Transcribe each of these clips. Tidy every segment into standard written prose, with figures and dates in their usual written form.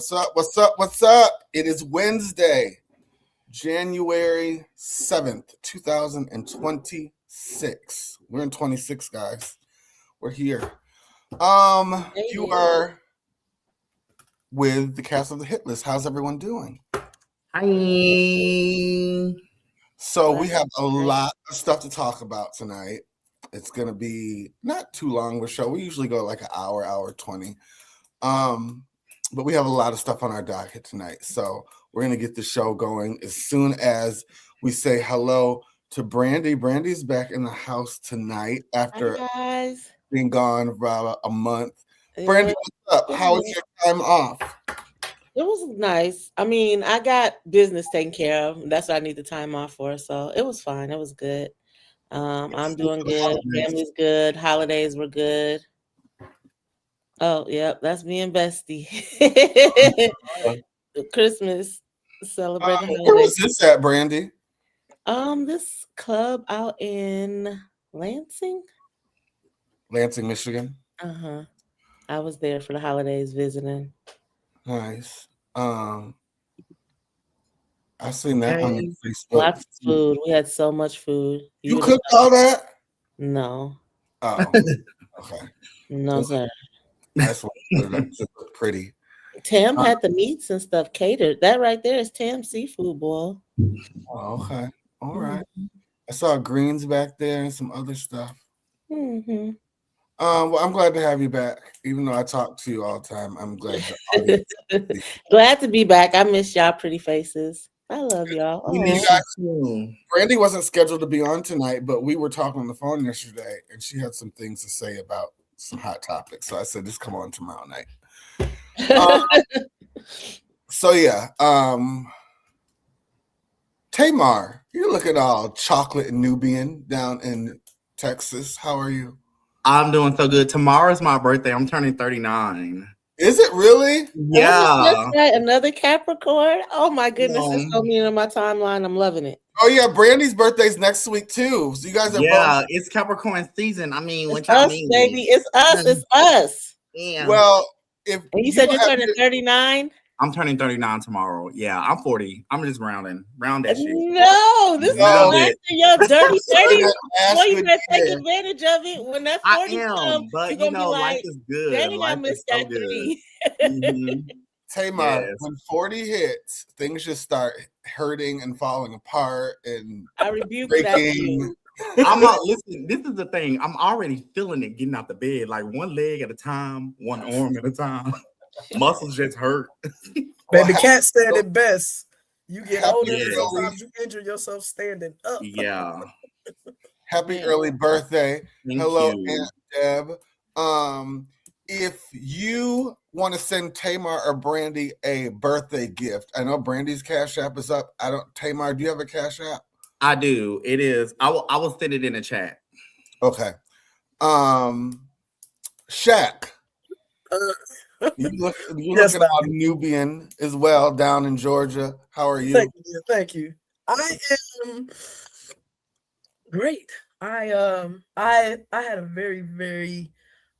What's up? What's up? What's up? It is Wednesday, January 7th, 2026. We're in 26, guys. We're here. You are with the cast of the Hit List. How's everyone doing? Hi. So we have a lot of stuff to talk about tonight. It's gonna be not too long of a show. We usually go like an hour 20. But we have a lot of stuff on our docket tonight. So we're gonna get the show going as soon as we say hello to Brandy. Brandy's back in the house tonight after being gone for about a month. Brandy, what's up? How was your time off? It was nice. I mean, I got business taken care of. That's what I need the time off for. So it was fine. It was good. I'm doing good. Family's good. Holidays were good. Oh, yep. That's me and Bestie. Christmas celebrating. Where was this at, Brandy? This club out in Lansing, Michigan. I was there for the holidays visiting. Nice. I seen that on Facebook. Lots of food. We had so much food. You cooked all that? No. Oh, okay. No, sir. That's what looked pretty. Tam had the meats and stuff catered. That right there is Tam's seafood boil. Oh, okay. All right. I saw greens back there and some other stuff. Well, I'm glad to have you back. Even though I talk to you all the time, I'm glad glad to be back. I miss y'all pretty faces. I love y'all. Brandy wasn't scheduled to be on tonight, but we were talking on the phone yesterday, and she had some things to say about some hot topics. So I said, just come on tomorrow night. So yeah, Tamar, you're looking all chocolate and Nubian down in Texas. How are you? I'm doing so good. Tomorrow's my birthday. I'm turning 39. Is it really? Yeah. Another Capricorn? Oh my goodness, it's so mean on my timeline. I'm loving it. Oh yeah, Brandy's birthday's next week too. So you guys are both... it's Capricorn season. I mean, it's us, baby. It's us. It's us. Yeah. Well, and you said you're turning 39. I'm turning 39 tomorrow. Yeah, I'm 40. I'm just round that shit. No, this is your dirty 30. Boy, you better take advantage of it when that 40 comes. But you know, life is good. Dang, I missed that 3. Tamar, when 40 hits, things just start hurting and falling apart, and I rebuke that. I'm not listen. This is the thing. I'm already feeling it getting out the bed, like one leg at a time, one arm at a time. Muscles just hurt. Baby Cat said it best. You get older, sometimes you injure yourself standing up. Yeah. Happy early birthday. Hello, you. Aunt Deb. If you want to send Tamar or Brandy a birthday gift, I know Brandy's Cash App is up. Tamar, do you have a Cash App? I do. It is. I will send it in the chat. Okay. Shaq. You're looking all Nubian as well down in Georgia. How are you? Thank you. I am great. I had a very, very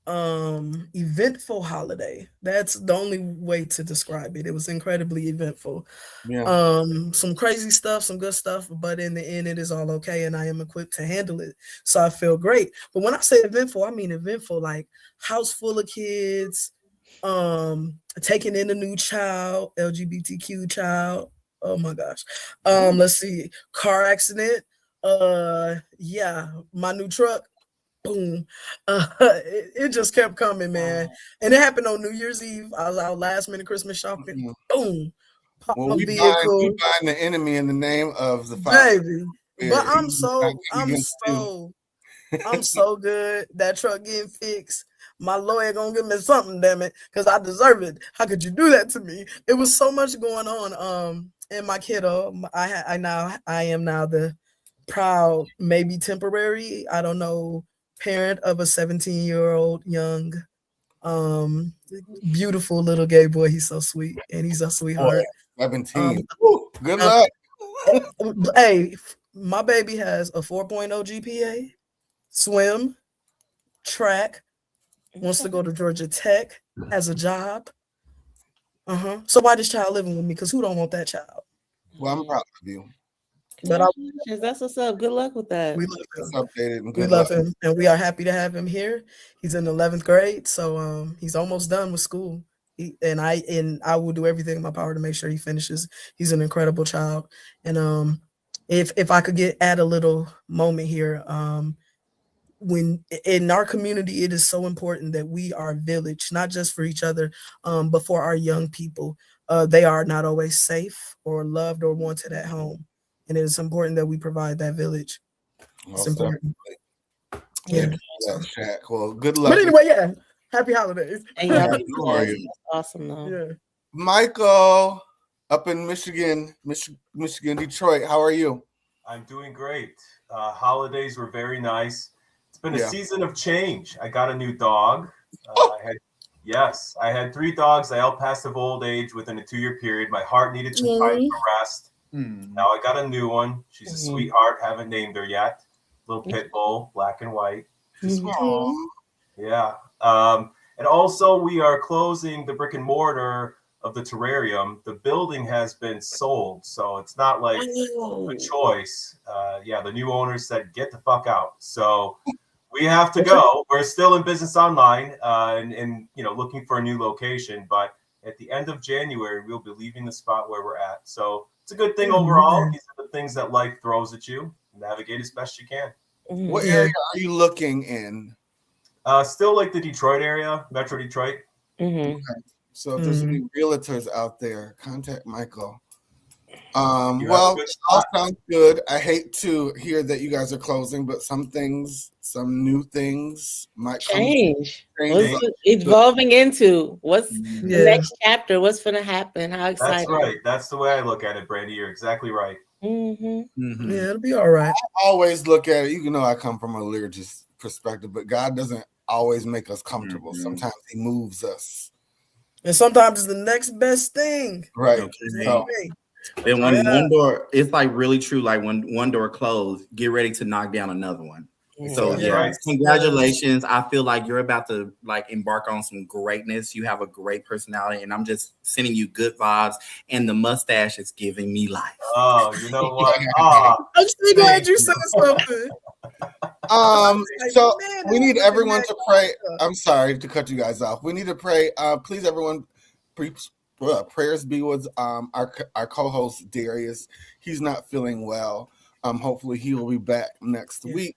eventful holiday. That's the only way to describe it. It was incredibly eventful. Yeah. Some crazy stuff, some good stuff, but in the end it is all okay and I am equipped to handle it. So I feel great. But when I say eventful, I mean eventful, like house full of kids, taking in a new child, LGBTQ child. Oh my gosh. Let's see, car accident. My new truck. Boom. It just kept coming, man. And it happened on New Year's Eve. I was out last minute Christmas shopping. Boom. Well, we buying the enemy in the name of the Father. Baby. But I'm so good. That truck getting fixed. My lawyer gonna give me something, damn it, because I deserve it. How could you do that to me? It was so much going on. And my kiddo, I am now the proud, maybe temporary, I don't know, parent of a 17-year-old young, beautiful little gay boy. He's so sweet and he's a sweetheart. 17. Good luck. Hey, my baby has a 4.0 GPA, swim, track, wants to go to Georgia Tech, has a job. So why this child living with me? Because who don't want that child? Well, I'm proud of you. But That's what's up. Good luck with that. we love It's him. updated and We good love luck. him, and we are happy to have him here. He's in 11th grade, so he's almost done with school. I will do everything in my power to make sure he finishes. He's an incredible child, and if I could add a little moment here, when in our community, it is so important that we are a village, not just for each other, but for our young people. They are not always safe or loved or wanted at home, and it is important that we provide that village. It's Most important. definitely. Yeah. That, Shaq. Well, good luck. But anyway, yeah. Happy holidays. And y'all Yeah, be no blessed. worries. That's awesome though. Yeah. Michael, up in Michigan, Detroit. How are you? I'm doing great. Holidays were very nice. It's been a Yeah. season of change. I got a new dog. I had 3 dogs. I all passed of old age within a 2-year period. My heart needed some time to rest. Now I got a new one. She's a sweetheart. Haven't named her yet. Little pit bull, black and white. Yeah. And also we are closing the brick and mortar of the terrarium. The building has been sold, so it's not like a choice. The new owner said, get the fuck out. So we have to go. We're still in business online and looking for a new location. But at the end of January, we'll be leaving the spot where we're at. So it's a good thing overall. These are the things that life throws at you. Navigate as best you can. What area are you looking in? Still like the Detroit area, Metro Detroit. So if there's any realtors out there, contact Michael. You Well, have a good all spot. sounds good. I hate to hear that you guys are closing, but some new things might Change. come. What's it evolving into? What's the Yeah. next chapter? What's going to happen? How exciting. That's right. That's the way I look at it, Brandy. You're exactly right. Yeah, it'll be all right. I always look at it. You know, I come from a religious perspective, but God doesn't always make us comfortable. Sometimes He moves us. And sometimes it's the next best thing. Right. Okay. So, Then when one door, it's like really true. Like when one door closed, get ready to knock down another one. So Right. congratulations. I feel like you're about to embark on some greatness. You have a great personality, and I'm just sending you good vibes. And the mustache is giving me life. Oh, you know what? I'm so glad you said something. So we need everyone to pray. I'm sorry to cut you guys off. We need to pray. Please, everyone, prayers be with our co-host Darius. He's not feeling well. Hopefully he will be back next week.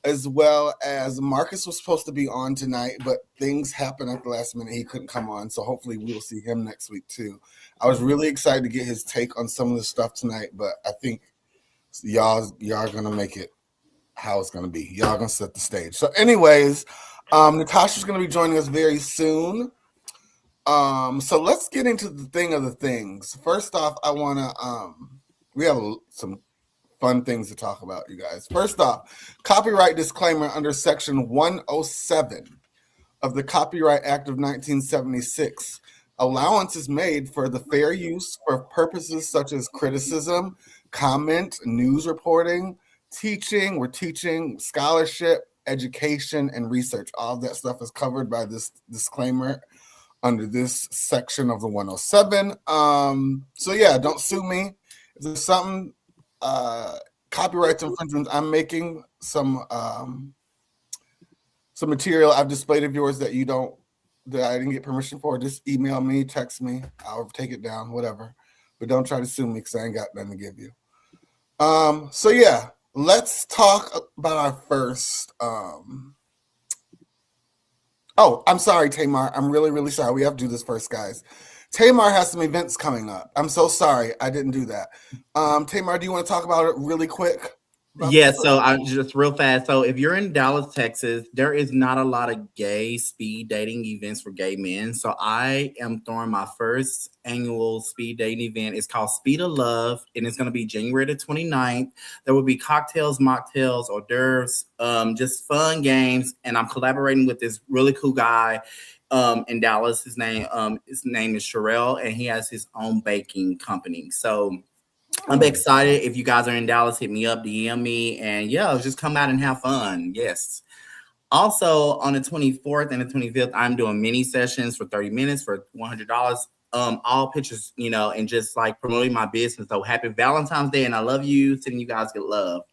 As well as Marcus was supposed to be on tonight, but things happened at the last minute. He couldn't come on, so hopefully we'll see him next week too. I was really excited to get his take on some of the stuff tonight, but I think y'all gonna make it how it's gonna be. Y'all gonna set the stage. So, anyways, Natasha's gonna be joining us very soon. So let's get into the thing of the things. First off, I wanna we have some fun things to talk about, you guys. First off, copyright disclaimer under Section 107 of the Copyright Act of 1976. Allowance is made for the fair use for purposes such as criticism, comment, news reporting, teaching, scholarship, education, and research. All of that stuff is covered by this disclaimer under this section of the 107. So yeah, don't sue me. If there's something copyright infringements, I'm making some material I've displayed of yours that I didn't get permission for, just email me, text me, I'll take it down, whatever. But don't try to sue me because I ain't got nothing to give you. So yeah, let's talk about our first I'm sorry, Tamar. I'm really, really sorry. We have to do this first, guys. Tamar has some events coming up. I'm so sorry I didn't do that. Tamar, do you want to talk about it really quick? Yeah, so I just real fast. So if you're in Dallas, Texas, there is not a lot of gay speed dating events for gay men. So I am throwing my first annual speed dating event. It's called Speed of Love, and it's going to be January the 29th. There will be cocktails, mocktails, hors d'oeuvres, just fun games. And I'm collaborating with this really cool guy in Dallas. His name is Sherelle, and he has his own baking company. So I'm excited. If you guys are in Dallas, hit me up, DM me, and just come out and have fun. Yes. Also, on the 24th and the 25th, I'm doing mini sessions for 30 minutes for $100. all pictures, and just like promoting my business. So happy Valentine's Day, and I love you. Sending you guys good love.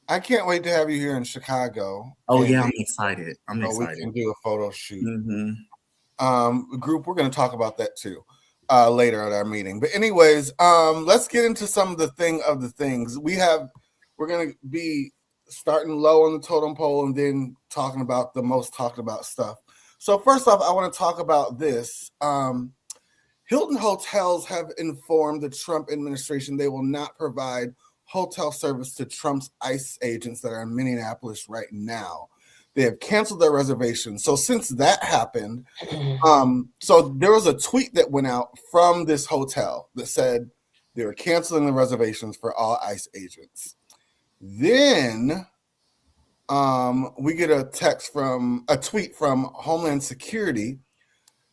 I can't wait to have you here in Chicago. Oh yeah, I'm excited. I'm excited. We can do a photo shoot. Mm-hmm. Group, we're going to talk about that too later at our meeting. But anyways, let's get into some of the things. We're going to be starting low on the totem pole and then talking about the most talked about stuff. So first off, I want to talk about this. Hilton Hotels have informed the Trump administration they will not provide hotel service to Trump's ICE agents that are in Minneapolis right now. They have canceled their reservations. So since that happened, so there was a tweet that went out from this hotel that said they were canceling the reservations for all ICE agents. Then we get a tweet from Homeland Security.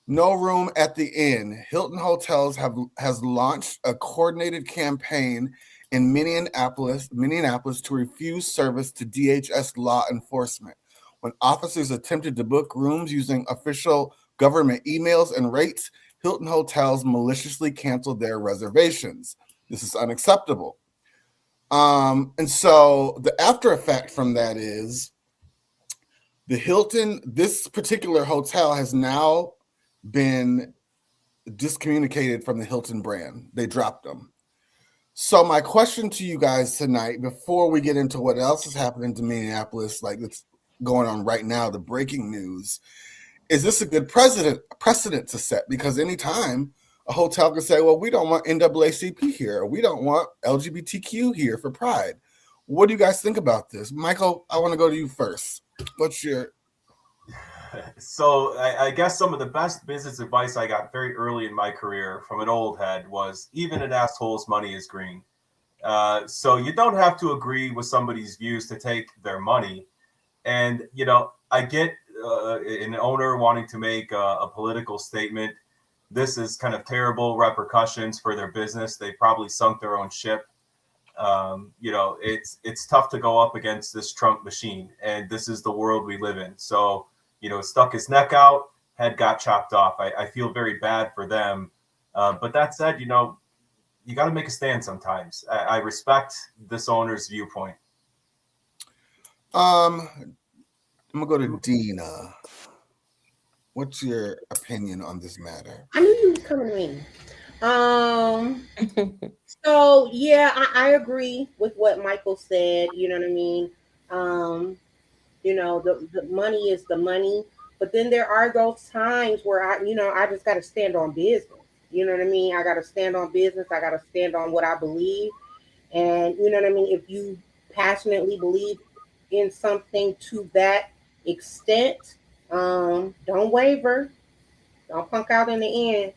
No room at the inn. Hilton Hotels has launched a coordinated campaign in Minneapolis to refuse service to DHS law enforcement. When officers attempted to book rooms using official government emails and rates, Hilton Hotels maliciously canceled their reservations. This is unacceptable. And so the after effect from that is this particular hotel has now been discommunicated from the Hilton brand. They dropped them. So my question to you guys tonight, before we get into what else is happening to Minneapolis, like it's going on right now, the breaking news, is this a good precedent to set? Because anytime a hotel can say, well, we don't want NAACP here, or we don't want LGBTQ here for Pride. What do you guys think about this? Michael, I want to go to you first. What's your... So I guess some of the best business advice I got very early in my career from an old head was even an asshole's money is green. So you don't have to agree with somebody's views to take their money. And, I get an owner wanting to make a political statement. This is kind of terrible repercussions for their business. They probably sunk their own ship. It's tough to go up against this Trump machine. And this is the world we live in. So, stuck his neck out, head got chopped off. I feel very bad for them. But that said, you got to make a stand sometimes. I respect this owner's viewpoint. I'm going to go to Dina. What's your opinion on this matter? I knew you was coming to me. So, yeah, I agree with what Michael said. You know what I mean? The money is the money, but then there are those times where I just got to stand on business. You know what I mean? I got to stand on business. I got to stand on what I believe. And you know what I mean? If you passionately believe in something to that extent, don't waver. Don't punk out in the end.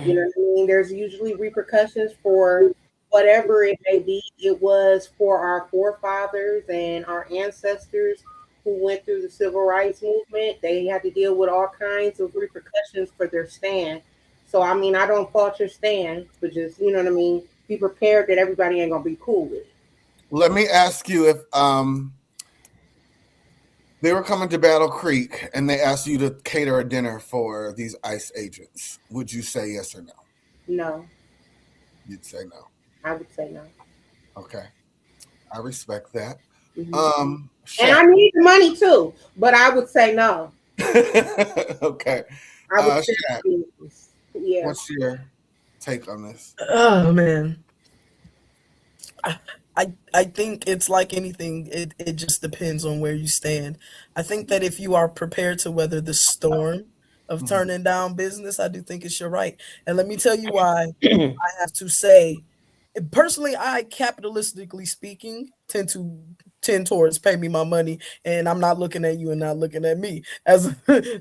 You know what I mean? There's usually repercussions for whatever it may be. It was for our forefathers and our ancestors who went through the civil rights movement. They had to deal with all kinds of repercussions for their stand. So, I mean, I don't fault your stand, but just, you know what I mean? Be prepared that everybody ain't going to be cool with it. Let me ask you, if they were coming to Battle Creek and they asked you to cater a dinner for these ICE agents, would you say yes or no? No. You'd say no. I would say no. Okay. I respect that. Mm-hmm. And I need the money too, but I would say no. Okay. I would say yeah. What's your take on this? Oh man. I think it's like anything. It just depends on where you stand. I think that if you are prepared to weather the storm of turning down business, I do think it's your right. And let me tell you why. I have to say, personally, I, capitalistically speaking, tend towards pay me my money, and I'm not looking at you and not looking at me. As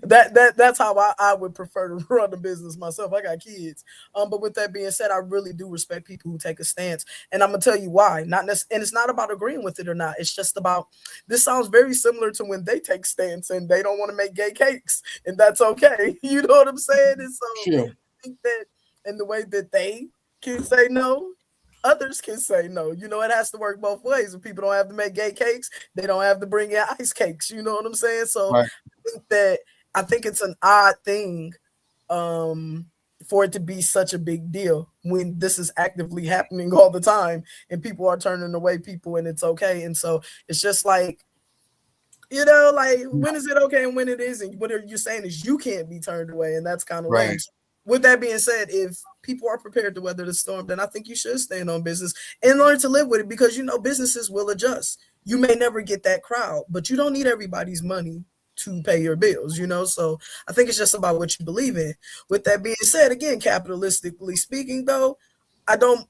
that's how I would prefer to run the business myself. I got kids, but with that being said, I really do respect people who take a stance, and I'm gonna tell you why. And it's not about agreeing with it or not. It's just about, this sounds very similar to when they take stance and they don't want to make gay cakes, and that's okay. You know what I'm saying? And so Sure. I think that in the way that they can say no, others can say no. You know, it has to work both ways. If people don't have to make gay cakes, they don't have to bring in ice cakes. You know what I'm saying? So right. I think it's an odd thing for it to be such a big deal when this is actively happening all the time and people are turning away people and it's okay. And so it's just like, you know, like when is it okay and when it isn't? What are you saying is you can't be turned away, and that's kind of lame. Right. With that being said, if people are prepared to weather the storm, then I think you should stand on business and learn to live with it, because you know businesses will adjust. You may never get that crowd, but you don't need everybody's money to pay your bills, you know. So I think it's just about what you believe in. With that being said, again, capitalistically speaking, though, I don't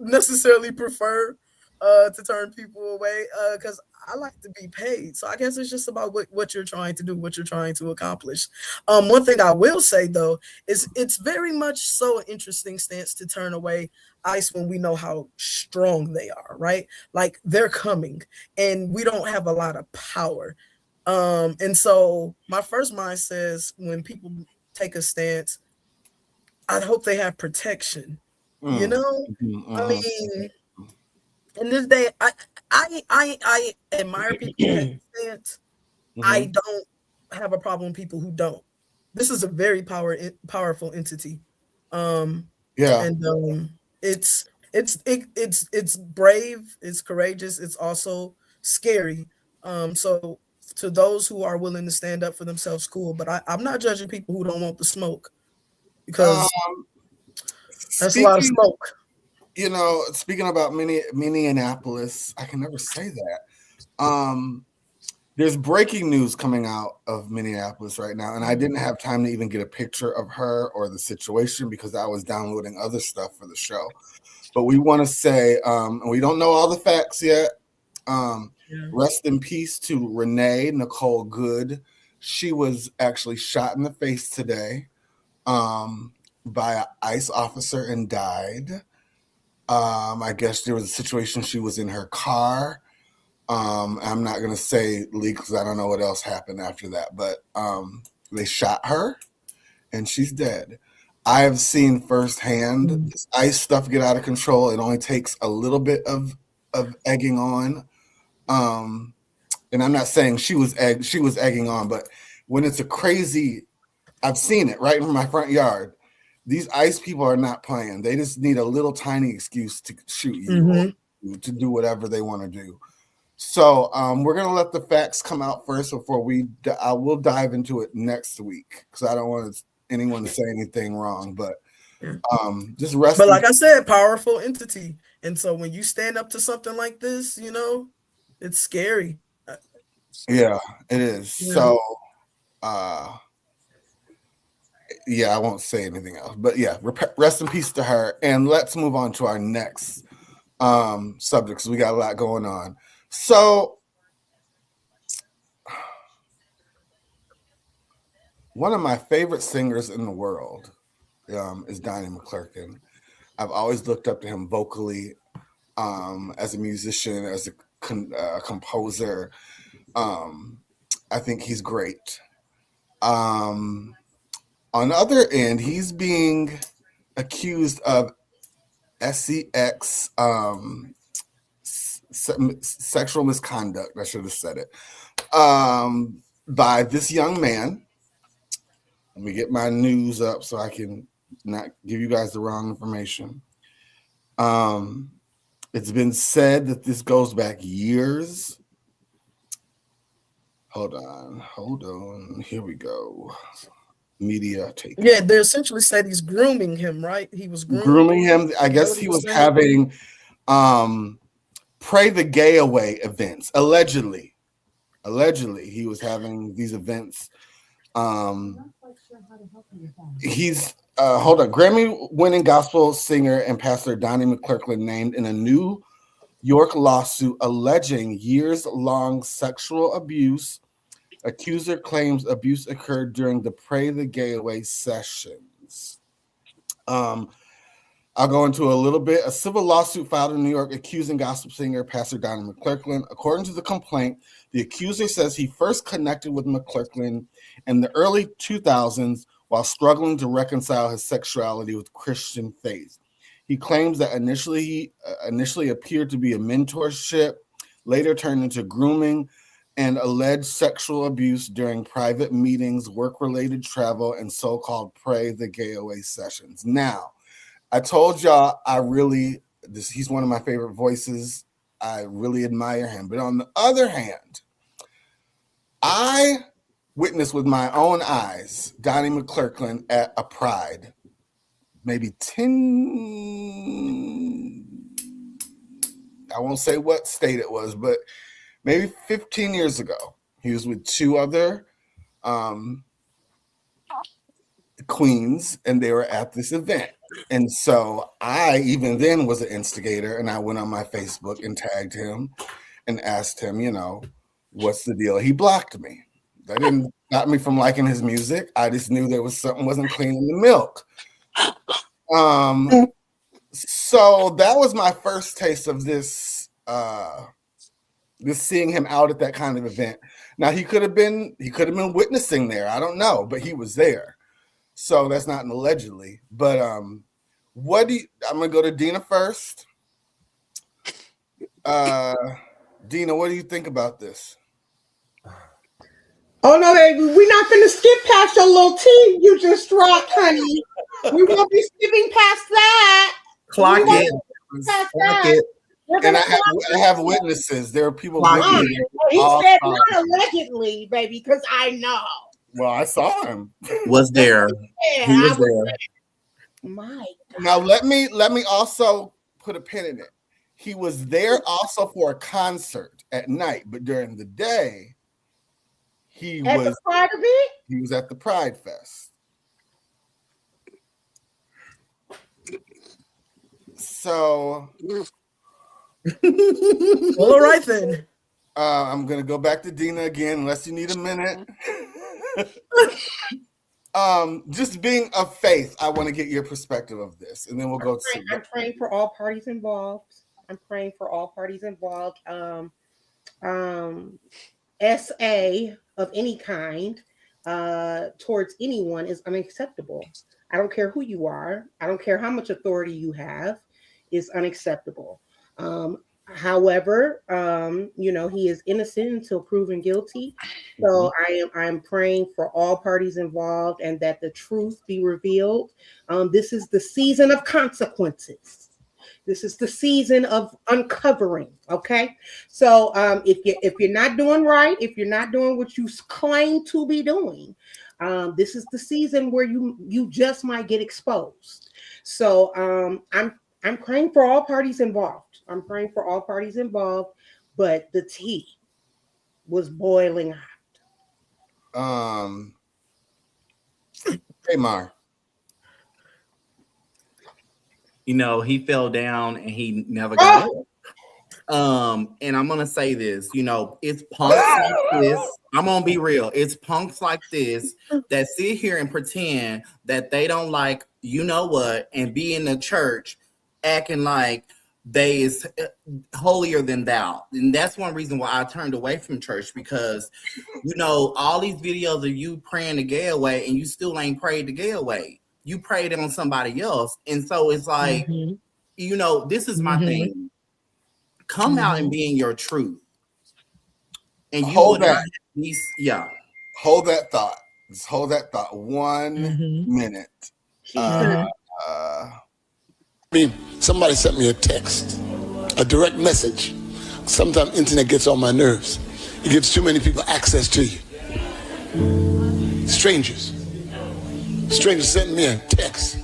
necessarily prefer to turn people away because I like to be paid. So I guess it's just about what you're trying to do, what you're trying to accomplish. One thing I will say though is it's very much so an interesting stance to turn away ICE when we know how strong they are, right? Like they're coming and we don't have a lot of power. And so my first mind says when people take a stance, I hope they have protection. You know, I mean, in this day, I admire people who take a stance. I don't have a problem with people who don't. This is a very powerful entity. And it's brave, it's courageous, it's also scary. So to those who are willing to stand up for themselves, cool. But I'm not judging people who don't want the smoke, because that's a lot of smoke. You know, speaking about Minneapolis, I can never say that. There's breaking news coming out of Minneapolis right now, and I didn't have time to even get a picture of her or the situation because I was downloading other stuff for the show. But we want to say, and we don't know all the facts yet. Rest in peace to Renee Nicole Good. She was actually shot in the face today by an ICE officer and died. I guess there was a situation. She was in her car. I'm not going to say leak because I don't know what else happened after that, but they shot her and she's dead. I have seen firsthand this ICE stuff get out of control. It only takes a little bit of egging on. And I'm not saying she was egging on, but when it's a crazy, I've seen it right in my front yard. These ICE people are not playing. They just need a little tiny excuse to shoot you or to do whatever they want to do. So we're going to let the facts come out first before I will dive into it next week because I don't want anyone to say anything wrong. But just rest. But like I said, powerful entity. And so when you stand up to something like this, you know, it's scary. Yeah, it is. Yeah. So, yeah, I won't say anything else. But yeah, rest in peace to her. And let's move on to our next subject because we got a lot going on. So, one of my favorite singers in the world is Donnie McClurkin. I've always looked up to him vocally as a musician, as a composer. I think he's great. On the other end, he's being accused of SEX, sexual misconduct. I should have said it. By this young man. Let me get my news up so I can not give you guys the wrong information. It's been said that this goes back years. Hold on. Here we go. Media take. Yeah, they essentially said he's grooming him, right? He was grooming him. I guess he was having Pray the Gay Away events. Allegedly, he was having these events. He's Grammy-winning gospel singer and pastor Donnie McClurkin named in a New York lawsuit alleging years-long sexual abuse. Accuser claims abuse occurred during the Pray the Gay Away sessions. I'll go into a little bit. A civil lawsuit filed in New York accusing gospel singer Pastor Donnie McClurkin. According to the complaint, the accuser says he first connected with McClurkin in the early 2000s while struggling to reconcile his sexuality with Christian faith. He claims that initially appeared to be a mentorship, later turned into grooming, and alleged sexual abuse during private meetings, work-related travel, and so-called Pray the Gay Away sessions. Now, I told y'all he's one of my favorite voices. I really admire him. But on the other hand, I witnessed with my own eyes Donnie McClurkin at a Pride, maybe 10, I won't say what state it was, but maybe 15 years ago. He was with two other queens, and they were at this event. And so I, even then, was an instigator, and I went on my Facebook and tagged him and asked him, what's the deal? He blocked me. That didn't stop me from liking his music. I just knew there was something wasn't clean in the milk. So that was my first taste of this seeing him out at that kind of event. Now he could have been witnessing there. I don't know, but he was there. So that's not an allegedly. But I'm gonna go to Dina first. Dina, what do you think about this? Oh no, baby, we're not gonna skip past your little tea you just dropped, honey. We won't be skipping past that. Clock it. And I have witnesses. There are people. He said not allegedly, baby, because I know. Well, I saw him. Was there? Yeah, he was there. My God. Now let me also put a pin in it. He was there also for a concert at night, but during the day, he was at the Pride Fest. So, well, all right then. I'm gonna go back to Dina again, unless you need a minute. Just being of faith, I want to get your perspective of this, and then we'll go to. I'm praying for all parties involved. SA of any kind towards anyone is unacceptable. I don't care who you are. I don't care how much authority you have. Is unacceptable. However, he is innocent until proven guilty. So I am praying for all parties involved and that the truth be revealed. This is the season of consequences. This is the season of uncovering. Okay. So if you're not doing right, if you're not doing what you claim to be doing, this is the season where you just might get exposed. So I'm praying for all parties involved. But the tea was boiling hot. Hey, Mar. He fell down and he never got up. And I'm gonna say this, it's punks like this. I'm gonna be real. It's punks like this that sit here and pretend that they don't like and be in the church acting like they is holier than thou. And that's one reason why I turned away from church, because all these videos of you praying the gay away and you still ain't prayed the gay away. You prayed on somebody else. And so it's like, this is my thing. Come out and be in your truth. And you hold that. Hold that thought. Just hold that thought 1 minute. Somebody sent me a text, a direct message. Sometimes internet gets on my nerves. It gives too many people access to you. Strangers sent me a text.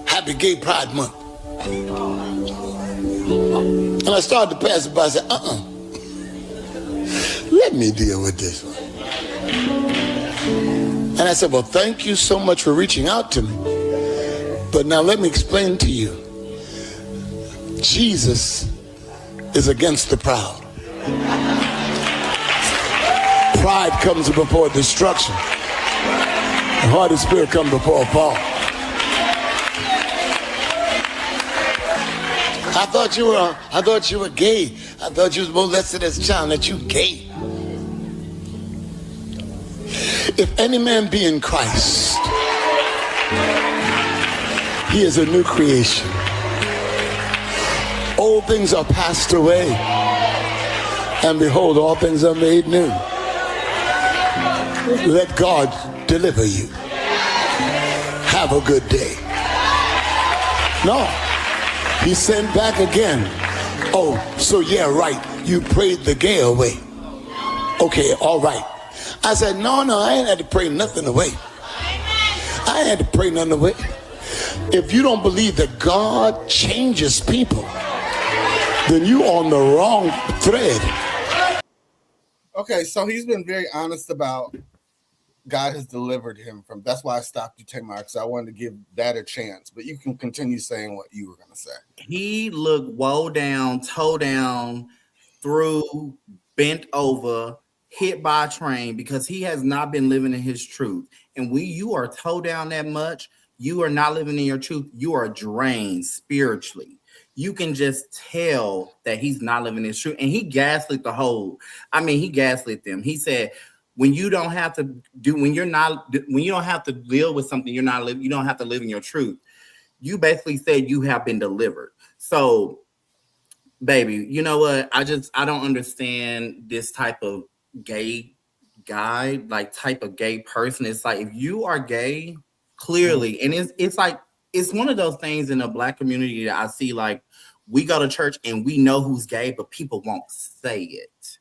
Happy Gay Pride Month. And I started to pass it by. I said, let me deal with this one. And I said, well, thank you so much for reaching out to me. But now let me explain to you. Jesus is against the proud. Pride comes before destruction. The heart and spirit come before a fall. I thought you were gay. I thought you was molested as a child, that you gay. If any man be in Christ, he is a new creation. Old things are passed away. And behold, all things are made new. Let God deliver you. Have a good day. No, he sent back again. Oh, so yeah, right. You prayed the gay away. Okay, all right. I said, no, I ain't had to pray nothing away. I ain't had to pray nothing away. If you don't believe that God changes people, then you on the wrong thread. Okay, so he's been very honest about God has delivered him from. That's why I stopped you, Tamar, because I wanted to give that a chance. But you can continue saying what you were going to say. He looked woe down, toe down, through, bent over, hit by a train because he has not been living in his truth. And when you are toe down that much, you are not living in your truth. You are drained spiritually. You can just tell that he's not living his truth. And he gaslit the whole. I mean, he gaslit them. He said, when you don't have to when you don't have to deal with something you don't have to live in your truth. You basically said you have been delivered. So, baby, you know what? I don't understand this type of gay guy, like type of gay person. It's like, if you are gay, clearly, and it's like, it's one of those things in the Black community that I see, like, we go to church and we know who's gay, but people won't say it.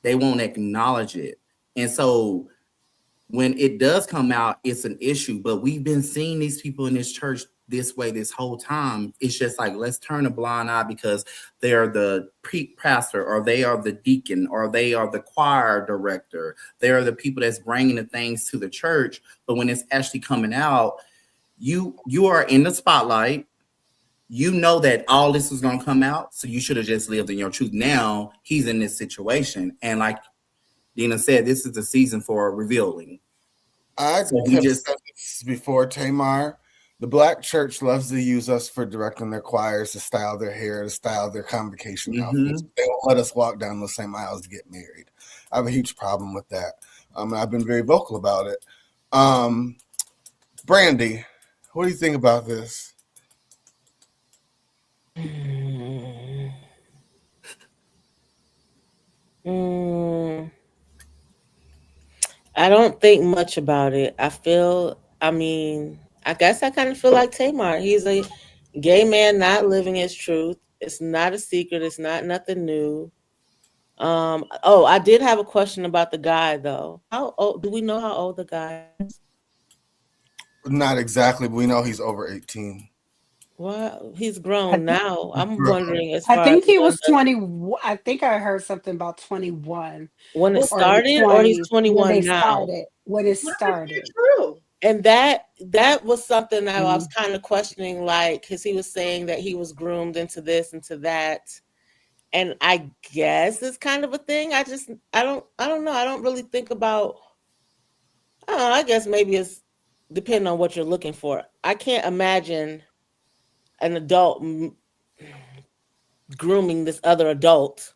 They won't acknowledge it. And so when it does come out, it's an issue. But we've been seeing these people in this church this way this whole time. It's just like, let's turn a blind eye because they are the pastor, or they are the deacon, or they are the choir director. They are the people that's bringing the things to the church. But when it's actually coming out, you are in the spotlight. You know that all this is going to come out, so you should have just lived in your truth. Now he's in this situation, and like Dina said, this is the season for revealing. I said this before, Tamar. The Black church loves to use us for directing their choirs, to style their hair, to style their convocation outfits. They won't let us walk down those same aisles to get married. I have a huge problem with that. And I've been very vocal about it. Brandy, what do you think about this? I don't think much about it. I guess I kind of feel like Tamar. He's a gay man not living his truth. It's not a secret. It's not nothing new. I did have a question about the guy, though. How old? Do we know how old the guy is? Not exactly, but we know he's over 18. Well, he's grown now. I'm wondering as I far think as he was 20. I think I heard something about 21 when it or started, or 20 he's when 21 they now. started. When it started. True. And that was something that I was kind of questioning, like, because he was saying that he was groomed into this, into that. And I guess it's kind of a thing. I don't know. I don't really think about, I guess maybe it's depending on what you're looking for. I can't imagine an adult grooming this other adult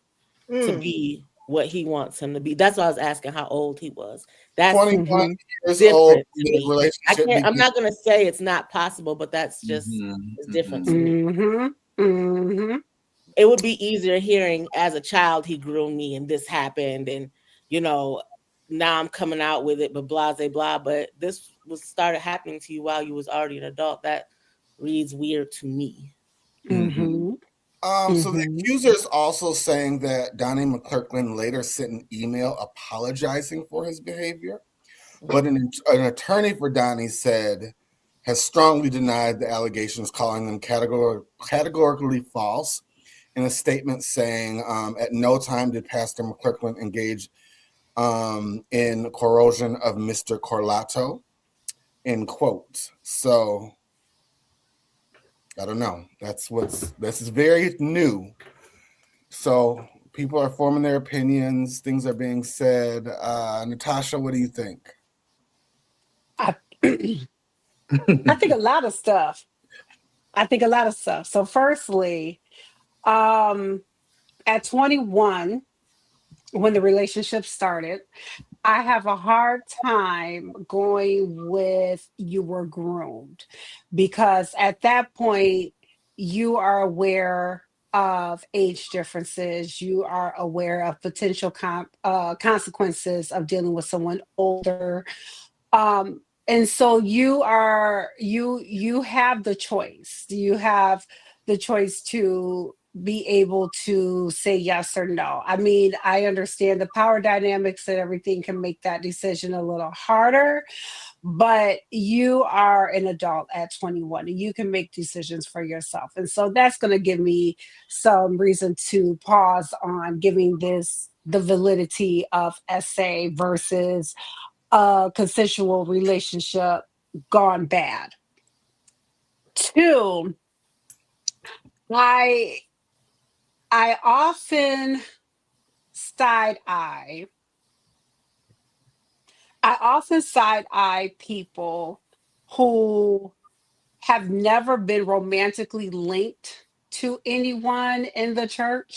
to be what he wants him to be. That's why I was asking how old he was. That's 21 years different old. to me. I'm not going to say it's not possible, but that's just it's different to me. It would be easier hearing as a child he groomed me and this happened, and now I'm coming out with it, but blah blah blah. But this was started happening to you while you was already an adult. That reads weird to me. So the accuser is also saying that Donnie McClurkin later sent an email apologizing for his behavior, but an attorney for Donnie has strongly denied the allegations, calling them categorically false. In a statement saying, at no time did Pastor McClurkin engage in corrosion of Mr. Corlato, in quotes. So I don't know. This is very new. So people are forming their opinions. Things are being said. Natasha, what do you think? I think a lot of stuff. So firstly, at 21, when the relationship started, I have a hard time going with you were groomed, because at that point you are aware of age differences. You are aware of potential consequences of dealing with someone older. And so you have the choice. You have the choice to be able to say yes or no. I mean, I understand the power dynamics and everything can make that decision a little harder, but you are an adult at 21 and you can make decisions for yourself. And so that's going to give me some reason to pause on giving this the validity of SA versus a consensual relationship gone bad. Two, I often side eye. I often side eye people who have never been romantically linked to anyone in the church,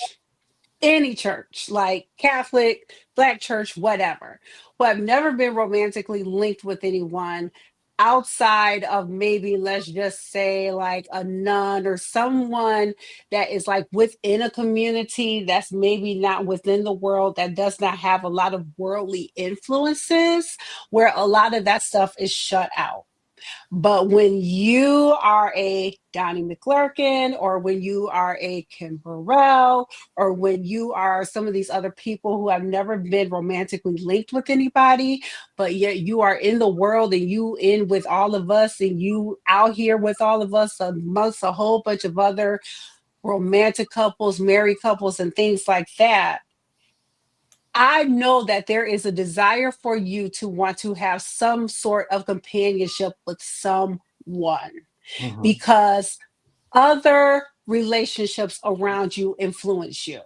any church, like Catholic, Black church, whatever, who have never been romantically linked with anyone outside of maybe, let's just say, like a nun or someone that is like within a community that's maybe not within the world, that does not have a lot of worldly influences, where a lot of that stuff is shut out. But when you are a Donnie McClurkin, or when you are a Kim Burrell, or when you are some of these other people who have never been romantically linked with anybody, but yet you are in the world and you in with all of us and you out here with all of us amongst a whole bunch of other romantic couples, married couples, and things like that, I know that there is a desire for you to want to have some sort of companionship with someone, because other relationships around you influence you.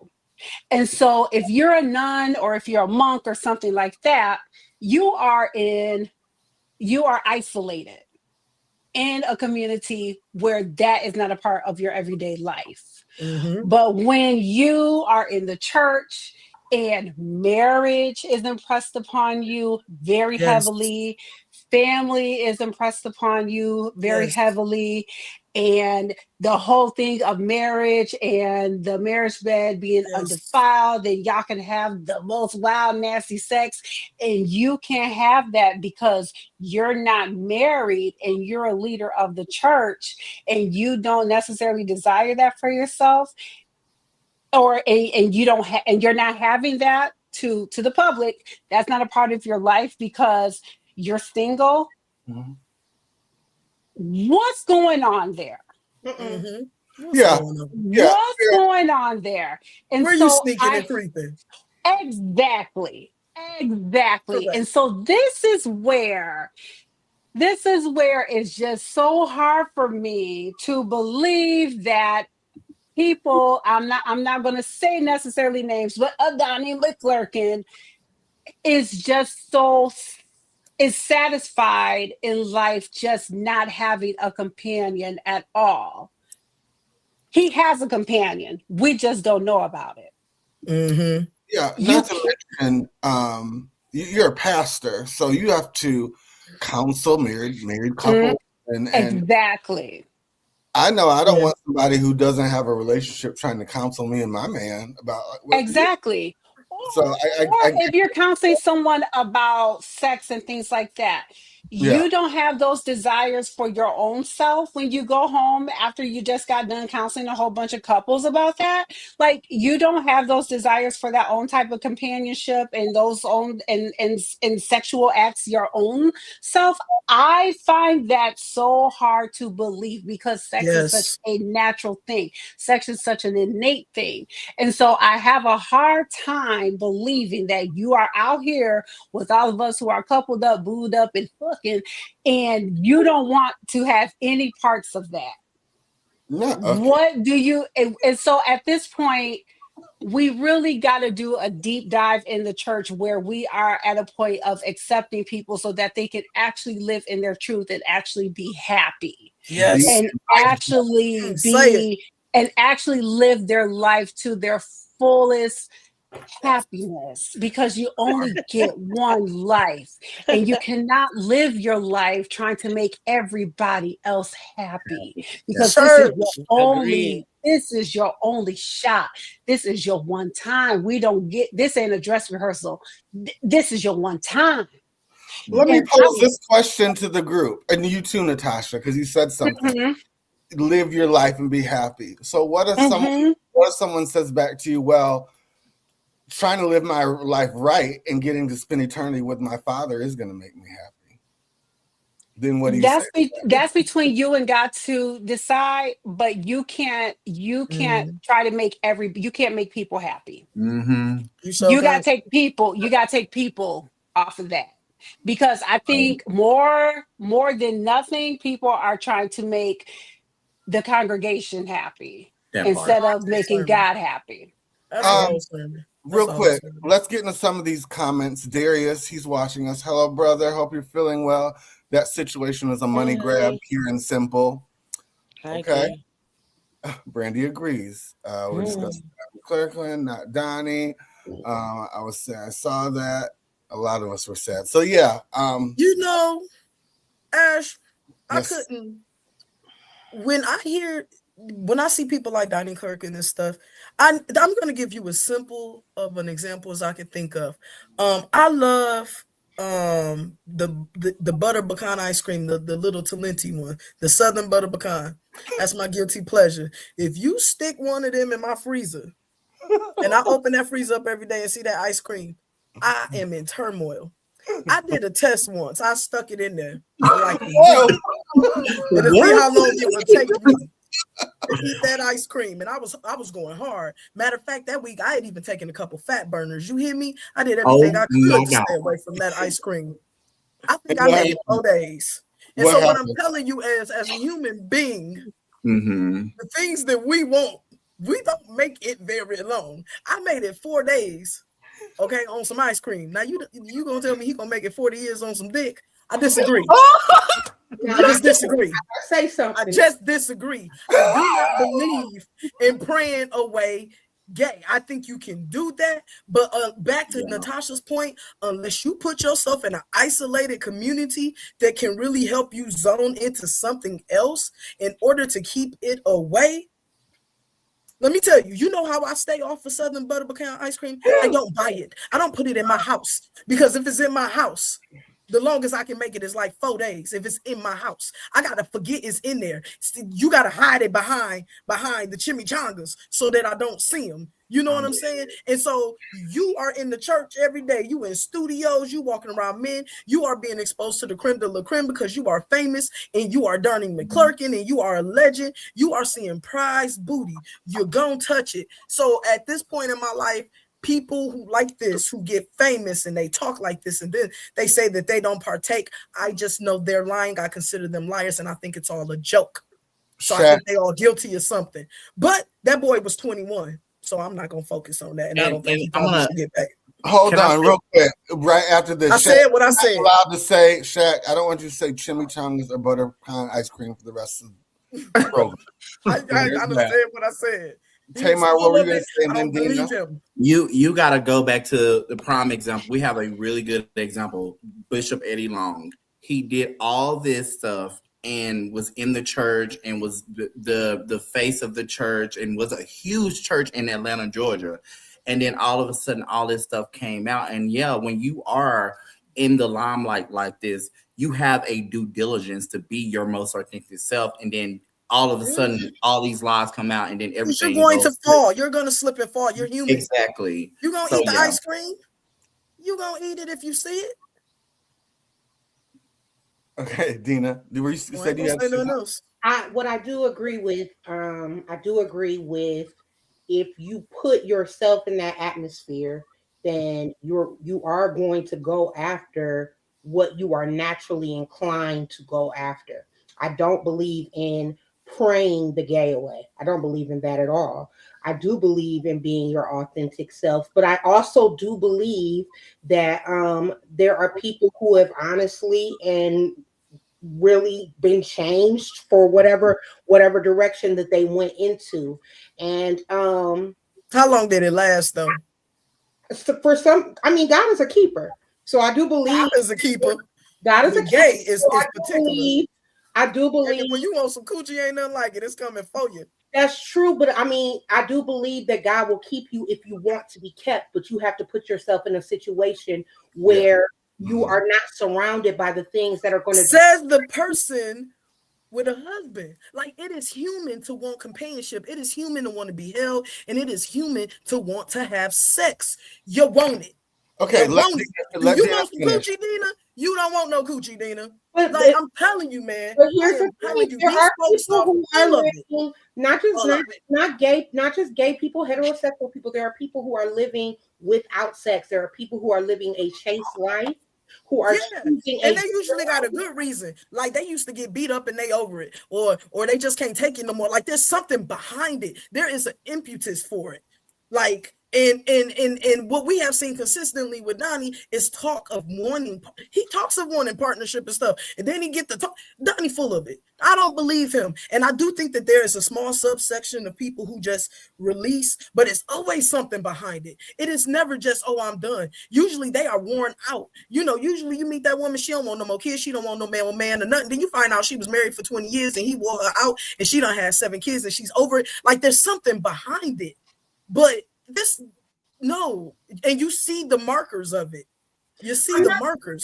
And so if you're a nun or if you're a monk or something like that, you are isolated in a community where that is not a part of your everyday life. But when you are in the church and marriage is impressed upon you very heavily, family is impressed upon you very heavily, and the whole thing of marriage and the marriage bed being undefiled, and y'all can have the most wild, nasty sex, and you can't have that because you're not married and you're a leader of the church and you don't necessarily desire that for yourself, or and you don't and you're not having that to the public. That's not a part of your life because you're single. What's going on there? What's going on there? And where so you sneaking and creeping? Exactly. Correct. And so this is where it's just so hard for me to believe that people, I'm not going to say necessarily names, but Donnie McClurkin is satisfied in life just not having a companion at all. He has a companion. We just don't know about it. Yeah, not to mention, you're a pastor, so you have to counsel married couples, and exactly. I know I don't want somebody who doesn't have a relationship trying to counsel me and my man about exactly. So or if you're counseling someone about sex and things like that, you don't have those desires for your own self when you go home after you just got done counseling a whole bunch of couples about that. Like, you don't have those desires for that own type of companionship and those own and sexual acts your own self. I find that so hard to believe because sex is such a natural thing. Sex is such an innate thing. And so I have a hard time believing that you are out here with all of us who are coupled up, booed up, and fucking, and you don't want to have any parts of that. What do you? And so at this point, we really got to do a deep dive in the church where we are at a point of accepting people so that they can actually live in their truth and actually be happy. And actually live their life to their fullest happiness, because you only get one life, and you cannot live your life trying to make everybody else happy, because Church. this is your only shot. This is your one time. We don't get, this ain't a dress rehearsal. This is your one time. Let me pose this question to the group, and you too, Natasha, because you said something. Live your life and be happy. So what if someone says back to you, well, trying to live my life right and getting to spend eternity with my Father is going to make me happy? Then what do you say? That's between you and God to decide, but you can't try to make you can't make people happy. You got to take people off of that, because I think more than nothing, people are trying to make the congregation happy instead of making God happy. Real quick, let's get into some of these comments. Darius, he's watching us. Hello, brother. Hope you're feeling well. That situation is a money grab, pure and simple. Okay. Brandy agrees. We're discussing McClurkin, not Donnie. I was sad. I saw that. A lot of us were sad. So yeah. Ash, I couldn't. When I see people like Donnie McClurkin and stuff, I'm going to give you as simple of an example as I can think of. I love the butter pecan ice cream, the little Talenti one, the Southern butter pecan. That's my guilty pleasure. If you stick one of them in my freezer, and I open that freezer up every day and see that ice cream, I am in turmoil. I did a test once. I stuck it in there for like a week, and to see how long it would take me to eat that ice cream. And I was going hard. Matter of fact, that week I had even taken a couple fat burners. You hear me? I did everything I could to stay away from that ice cream. I think I made 4 days. And so what I'm telling you is, as a human being, the things that we want, we don't make it very long. I made it 4 days. Okay, on some ice cream. Now you gonna tell me he gonna make it 40 years on some dick? I disagree. I just disagree. Say something. I just disagree. I do not believe in praying away gay. I think you can do that, but back to Natasha's point, unless you put yourself in an isolated community that can really help you zone into something else in order to keep it away. Let me tell you, you know how I stay off of Southern butter pecan ice cream? I don't buy it. I don't put it in my house, because if it's in my house, the longest I can make it is like 4 days. If it's in my house, I gotta forget it's in there. You gotta hide it behind the chimichangas so that I don't see them. You know what I'm saying? And so you are in the church every day. You in studios, you walking around men. You are being exposed to the creme de la creme because you are famous and you are Donnie McClurkin and you are a legend. You are seeing prize booty. You're gonna touch it. So at this point in my life, people who like this, who get famous and they talk like this, and then they say that they don't partake, I just know they're lying. I consider them liars, and I think it's all a joke. So I think they all guilty of something. But that boy was 21. So I'm not gonna focus on that, and I don't think he probably should get back. Hold on, real quick. Right after this, I said what I said. Allowed to say, Shaq. I don't want you to say chimichangas or butter pecan ice cream for the rest of the program. I understand what I said. Tamar, what were you gonna say? You got to go back to the prime example. We have a really good example, Bishop Eddie Long. He did all this stuff and was in the church and was the face of the church and was a huge church in Atlanta, Georgia. And then all of a sudden, all this stuff came out. And yeah, when you are in the limelight like this, you have a due diligence to be your most authentic self. And then all of a sudden, all these lies come out, and then everything. You're going to fall. You're going to slip and fall. You're human. Exactly. You're going to eat the ice cream. You're going to eat it if you see it. Okay, Dina, were you said you had what I do agree with, if you put yourself in that atmosphere, then you are going to go after what you are naturally inclined to go after. I don't believe in praying the gay away. I don't believe in that at all. I do believe in being your authentic self, but I also do believe that there are people who have honestly and really been changed for whatever direction that they went into. And how long did it last though? For some, I mean, God is a keeper. So I do believe God is a keeper. God is a The gay keeper. is So particular. I do And believe when you want some coochie, ain't nothing like it. It's coming for you. that's true, but I mean, I do believe that God will keep you if you want to be kept, but you have to put yourself in a situation where you are not surrounded by the things that are going to. Says the person with a husband. Like, it is human to want companionship. It is human to want to be held, and it is human to want to have sex. You want it. Okay, Do you want some coochie, Dina? You don't want no coochie, Dina. Like, I'm telling you, man. But here's the telling thing: you, there these are folks people are who are full of it. living not just gay people, heterosexual people. There are people who are living without sex. There are people who are living a chaste life, who are choosing and they usually got a good reason. Like, they used to get beat up and they over it, or they just can't take it no more. Like, there's something behind it. There is an impetus for it. Like, and what we have seen consistently with Donnie is talk of wanting. He talks of wanting partnership and stuff, and then he get the talk. Donnie full of it. I don't believe him, and I do think that there is a small subsection of people who just release, but it's always something behind it. It is never just, oh, I'm done. Usually they are worn out. Usually you meet that woman, she don't want no more kids, she don't want no man or nothing. Then you find out she was married for 20 years and he wore her out, and she done had 7 kids and she's over it. Like, there's something behind it. But no, and you see the markers of it. You see the markers.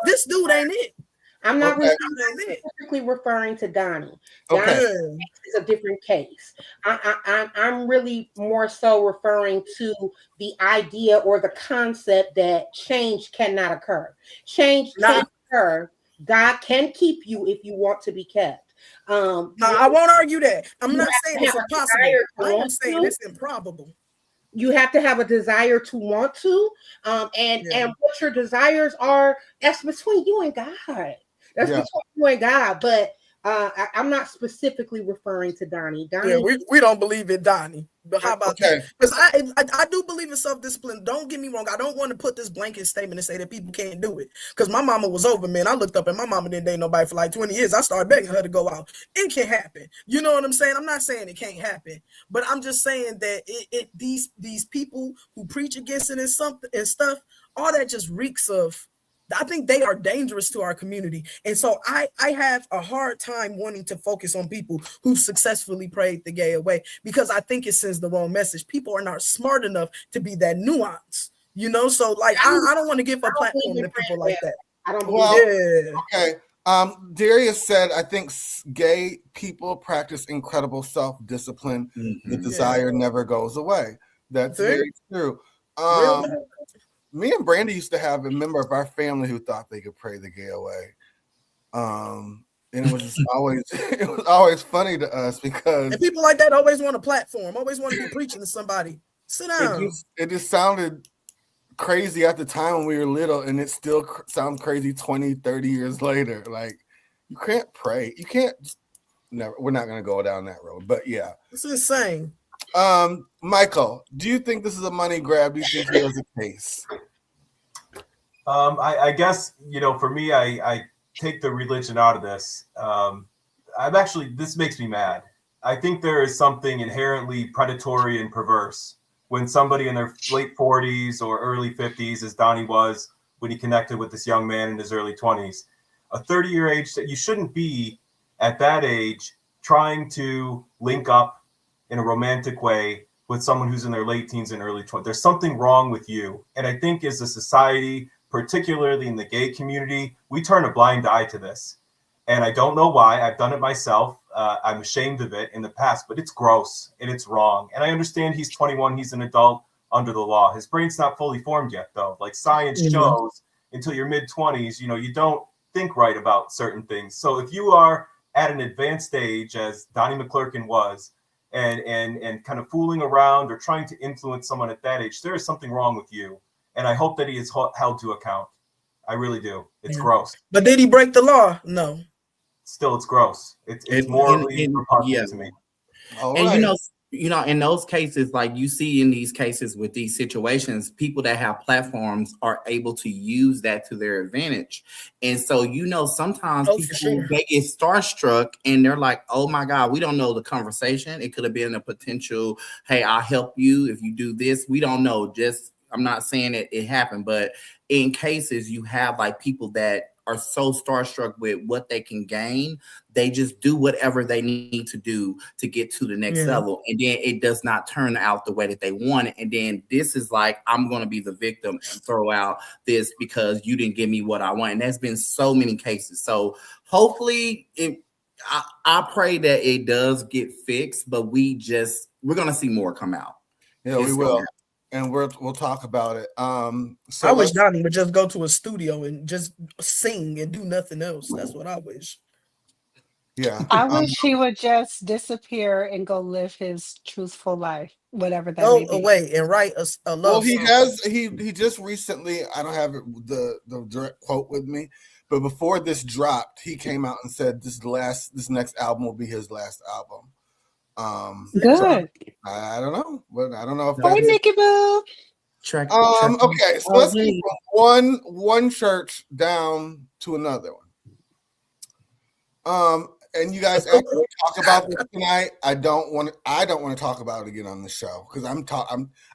This dude ain't it. I'm not specifically referring to Donnie. Okay. Donnie is a different case. I'm really more so referring to the idea or the concept that change cannot occur. Change can occur. God can keep you if you want to be kept. I won't argue that. I'm not saying it's impossible. I am saying it's improbable. You have to have a desire to want to, and what your desires are, that's between you and God. That's between you and God. But I'm not specifically referring to Donnie. Yeah, we don't believe in Donnie. But how about that? Because I do believe in self-discipline. Don't get me wrong. I don't want to put this blanket statement and say that people can't do it. Because my mama was over, man. I looked up and my mama didn't date nobody for like 20 years. I started begging her to go out. It can happen. You know what I'm saying? I'm not saying it can't happen, but I'm just saying that these people who preach against it and stuff, all that just reeks of. I think they are dangerous to our community. And so I have a hard time wanting to focus on people who successfully prayed the gay away, because I think it sends the wrong message. People are not smart enough to be that nuanced, So, like, I don't want to give a platform to people like that. I don't believe Okay. Darius said, I think gay people practice incredible self-discipline. The desire never goes away. That's very true. Me and Brandy used to have a member of our family who thought they could pray the gay away. And it was just always funny to us because and people like that always want a platform, always want to be preaching to somebody. Sit down. It just sounded crazy at the time when we were little, and it still sounds crazy 20, 30 years later. Like, you can't pray. You can't. Never. We're not going to go down that road. But yeah, it's insane. Michael, do you think this is a money grab? Do you think there's a case? I guess, for me, I take the religion out of this. This makes me mad. I think there is something inherently predatory and perverse when somebody in their late 40s or early 50s, as Donnie was when he connected with this young man in his early 20s, a 30-year age, that you shouldn't be at that age trying to link up in a romantic way with someone who's in their late teens and early 20s. There's something wrong with you. And I think as a society, particularly in the gay community, we turn a blind eye to this. And I don't know why. I've done it myself. I'm ashamed of it in the past, but it's gross and it's wrong. And I understand he's 21. He's an adult under the law. His brain's not fully formed yet, though. Like science shows, until your mid-20s, you don't think right about certain things. So if you are at an advanced age, as Donnie McClurkin was, and kind of fooling around or trying to influence someone at that age, there is something wrong with you. And I hope that he is held to account. I really do. It's gross. But did he break the law? No. Still, it's gross. It's morally repugnant to me. And in those cases, like you see in these cases with these situations, people that have platforms are able to use that to their advantage. And so, sometimes people they get starstruck and they're like, oh my God, we don't know the conversation. It could have been a potential, hey, I'll help you if you do this. We don't know. Just I'm not saying that it happened, but in cases you have like people that are so starstruck with what they can gain, they just do whatever they need to do to get to the next level. And then it does not turn out the way that they want it. And then this is like, I'm going to be the victim and throw out this because you didn't give me what I want. And there's been so many cases. So hopefully I pray that it does get fixed, but we're going to see more come out. Yeah, we will. And we'll talk about it. So I wish Donnie would just go to a studio and just sing and do nothing else. That's what I wish. Yeah. I wish he would just disappear and go live his truthful life, whatever that may Go be. away and write a love Well, he song. has he just recently, I don't have the direct quote with me, but before this dropped, he came out and said this next album will be his last album. Good. So I don't know, but I don't know if Hey, that's Nikki Boo. okay. So let's go from one church down to another one. And you guys actually talk about this tonight. I don't want to talk about it again on the show because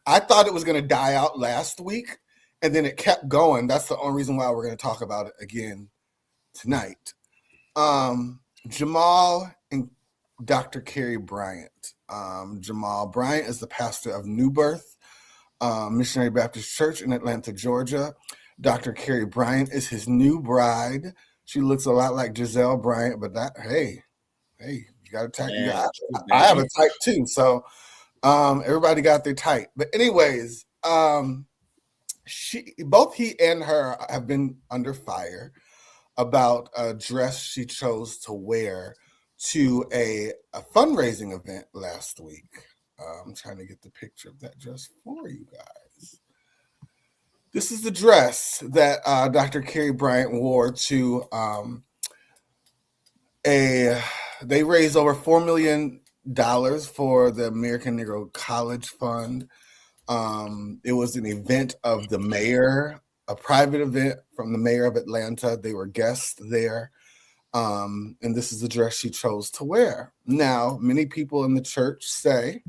I thought it was going to die out last week, and then it kept going. That's the only reason why we're going to talk about it again tonight. Jamal and Dr. Carrie Bryant. Jamal Bryant is the pastor of New Birth Missionary Baptist Church in Atlanta, Georgia. Dr. Carrie Bryant is his new bride. She looks a lot like Giselle Bryant, but hey, you got a type. Yeah, I have a type too. So everybody got their type. But anyways, both he and her have been under fire about a dress she chose to wear to a fundraising event last week. I'm trying to get the picture of that dress for you guys. This is the dress that Dr. Carrie Bryant wore to they raised over $4 million for the American Negro College Fund. It was an event of the mayor, a private event from the mayor of Atlanta. They were guests there. And this is the dress she chose to wear. Now, many people in the church say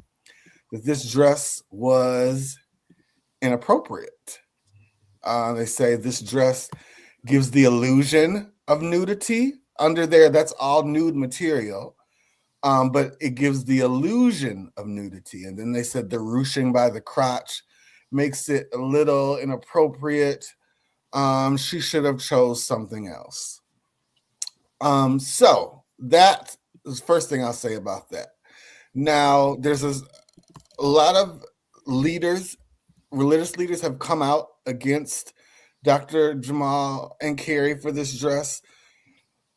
that this dress was inappropriate. They say this dress gives the illusion of nudity. Under there, that's all nude material, but it gives the illusion of nudity. And then they said the ruching by the crotch makes it a little inappropriate. She should have chose something else. So that is the first thing I'll say about that. Now, there's a lot of leaders, religious leaders have come out against Dr. Jamal and Carrie for this dress.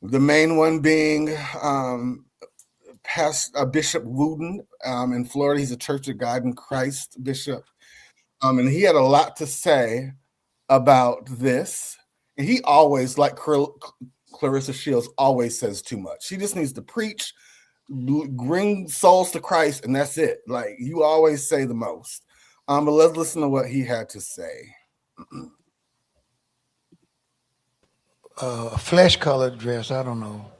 The main one being Bishop Wooten in Florida. He's a Church of God in Christ bishop. And he had a lot to say about this. And he always, like Clarissa Shields, always says too much. She just needs to preach, bring souls to Christ, and that's it. Like, you always say the most. But let's listen to what he had to say. A flesh-colored dress, I don't know.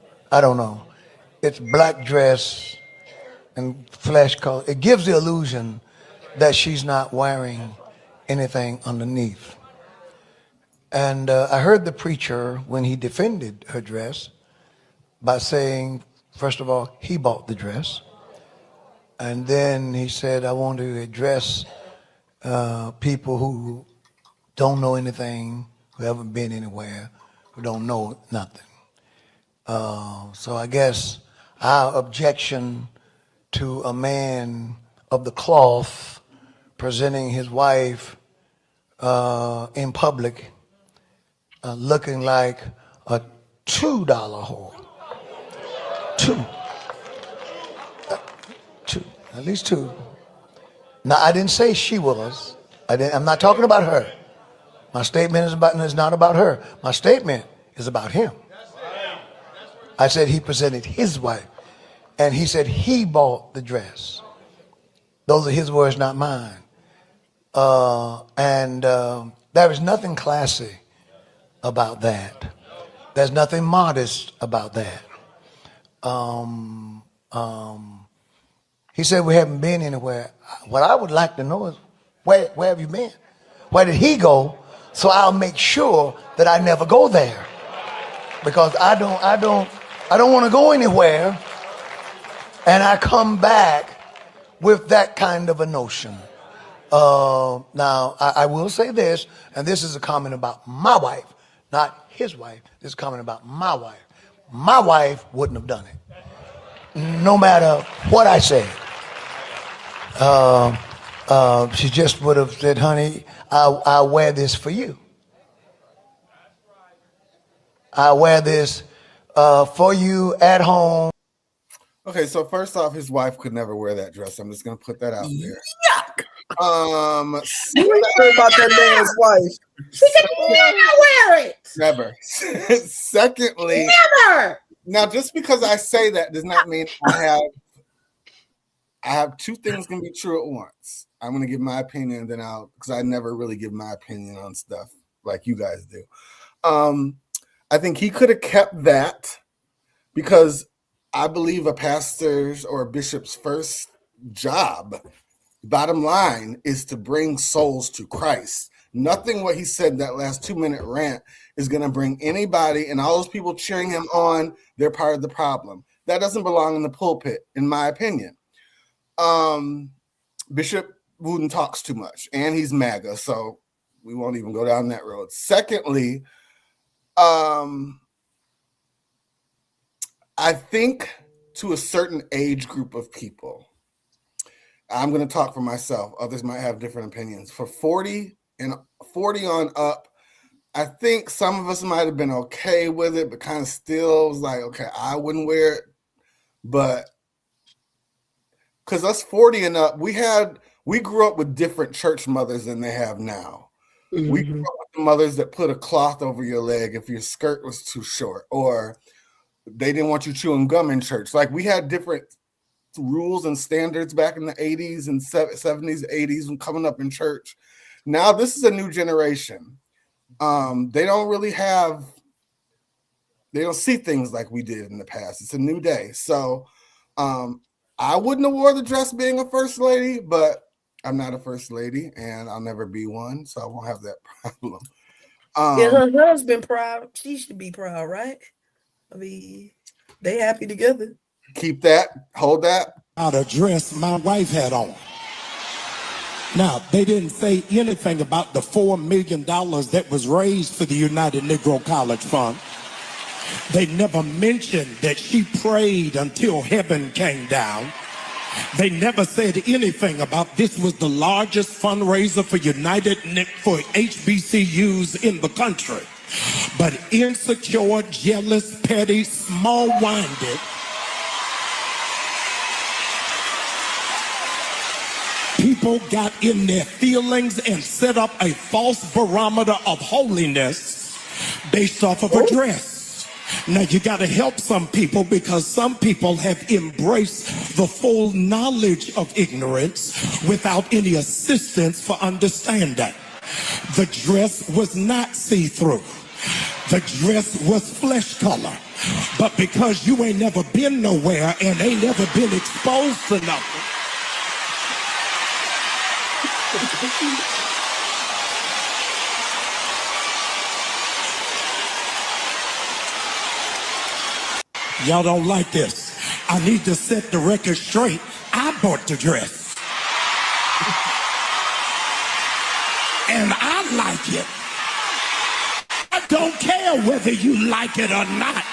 It's black dress and flesh color. It gives the illusion that she's not wearing anything underneath. And I heard the preacher, when he defended her dress, by saying, first of all, he bought the dress. And then he said, I want to address people who don't know anything, who haven't been anywhere, who don't know nothing. So I guess our objection to a man of the cloth presenting his wife in public looking like a $2 whore. Two. At least two. Now, I didn't say she was. I'm not talking about her. My statement is not about her. My statement is about him. I said he presented his wife, and he said he bought the dress. Those are his words, not mine. And there is nothing classy about that. There's nothing modest about that. He said we haven't been anywhere. What I would like to know is where have you been? Where did he go? So I'll make sure that I never go there, because I don't want to go anywhere and I come back with that kind of a notion. Now, I will say this, and this is a comment about my wife, not his wife. This is a comment about my wife. My wife wouldn't have done it, no matter what I said. She just would have said, honey, I'll wear this for you. I wear this for you at home. Okay, so first off, his wife could never wear that dress. I'm just gonna put that out there. You ain't heard about that man's wife. She could never wear it. Never. Secondly, Never. now just because I say that does not mean I have two things can be true at once. I'm gonna give my opinion, then because I never really give my opinion on stuff like you guys do. I think he could have kept that, because I believe a pastor's or a bishop's first job, bottom line, is to bring souls to Christ. Nothing what he said in that last 2-minute rant is going to bring anybody, and all those people cheering him on, they're part of the problem. That doesn't belong in the pulpit, in my opinion. Bishop Wooten talks too much, and he's MAGA, so we won't even go down that road. Secondly, I think to a certain age group of people, I'm going to talk for myself. Others might have different opinions. For 40 on up, I think some of us might have been okay with it, but kind of still was like, okay, I wouldn't wear it. But because us 40 and up, we grew up with different church mothers than they have now. Mm-hmm. We grew up with the mothers that put a cloth over your leg if your skirt was too short, or they didn't want you chewing gum in church. Like, we had different rules and standards back in the 80s and 70s, 80s when coming up in church. Now this is a new generation. They don't see things like we did in the past. It's a new day. So I wouldn't have wore the dress being a first lady, but I'm not a first lady and I'll never be one, so I won't have that problem. Yeah, her husband proud. She should be proud, right? I mean, they happy together. Keep that. Hold that. Out a dress my wife had on. Now, they didn't say anything about the $4 million that was raised for the United Negro College Fund. They never mentioned that she prayed until heaven came down. They never said anything about this was the largest fundraiser for for HBCUs in the country. But insecure, jealous, petty, small-minded people got in their feelings and set up a false barometer of holiness based off of a dress. Now, you got to help some people, because some people have embraced the full knowledge of ignorance without any assistance for understanding. The dress was not see-through. The dress was flesh color. But because you ain't never been nowhere and ain't never been exposed to nothing, y'all don't like this. I need to set the record straight. I bought the dress. And I like it. I don't care whether you like it or not.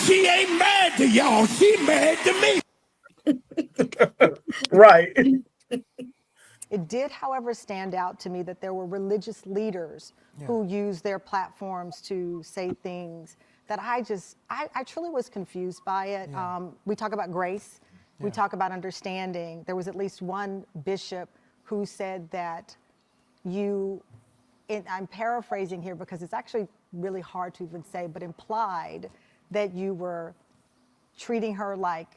She ain't mad to y'all. She mad to me. Right. It did, however, stand out to me that there were religious leaders who used their platforms to say things that I truly was confused by it. We talk about grace. We talk about understanding. There was at least one bishop who said that I'm paraphrasing here because it's actually really hard to even say, but implied that you were treating her like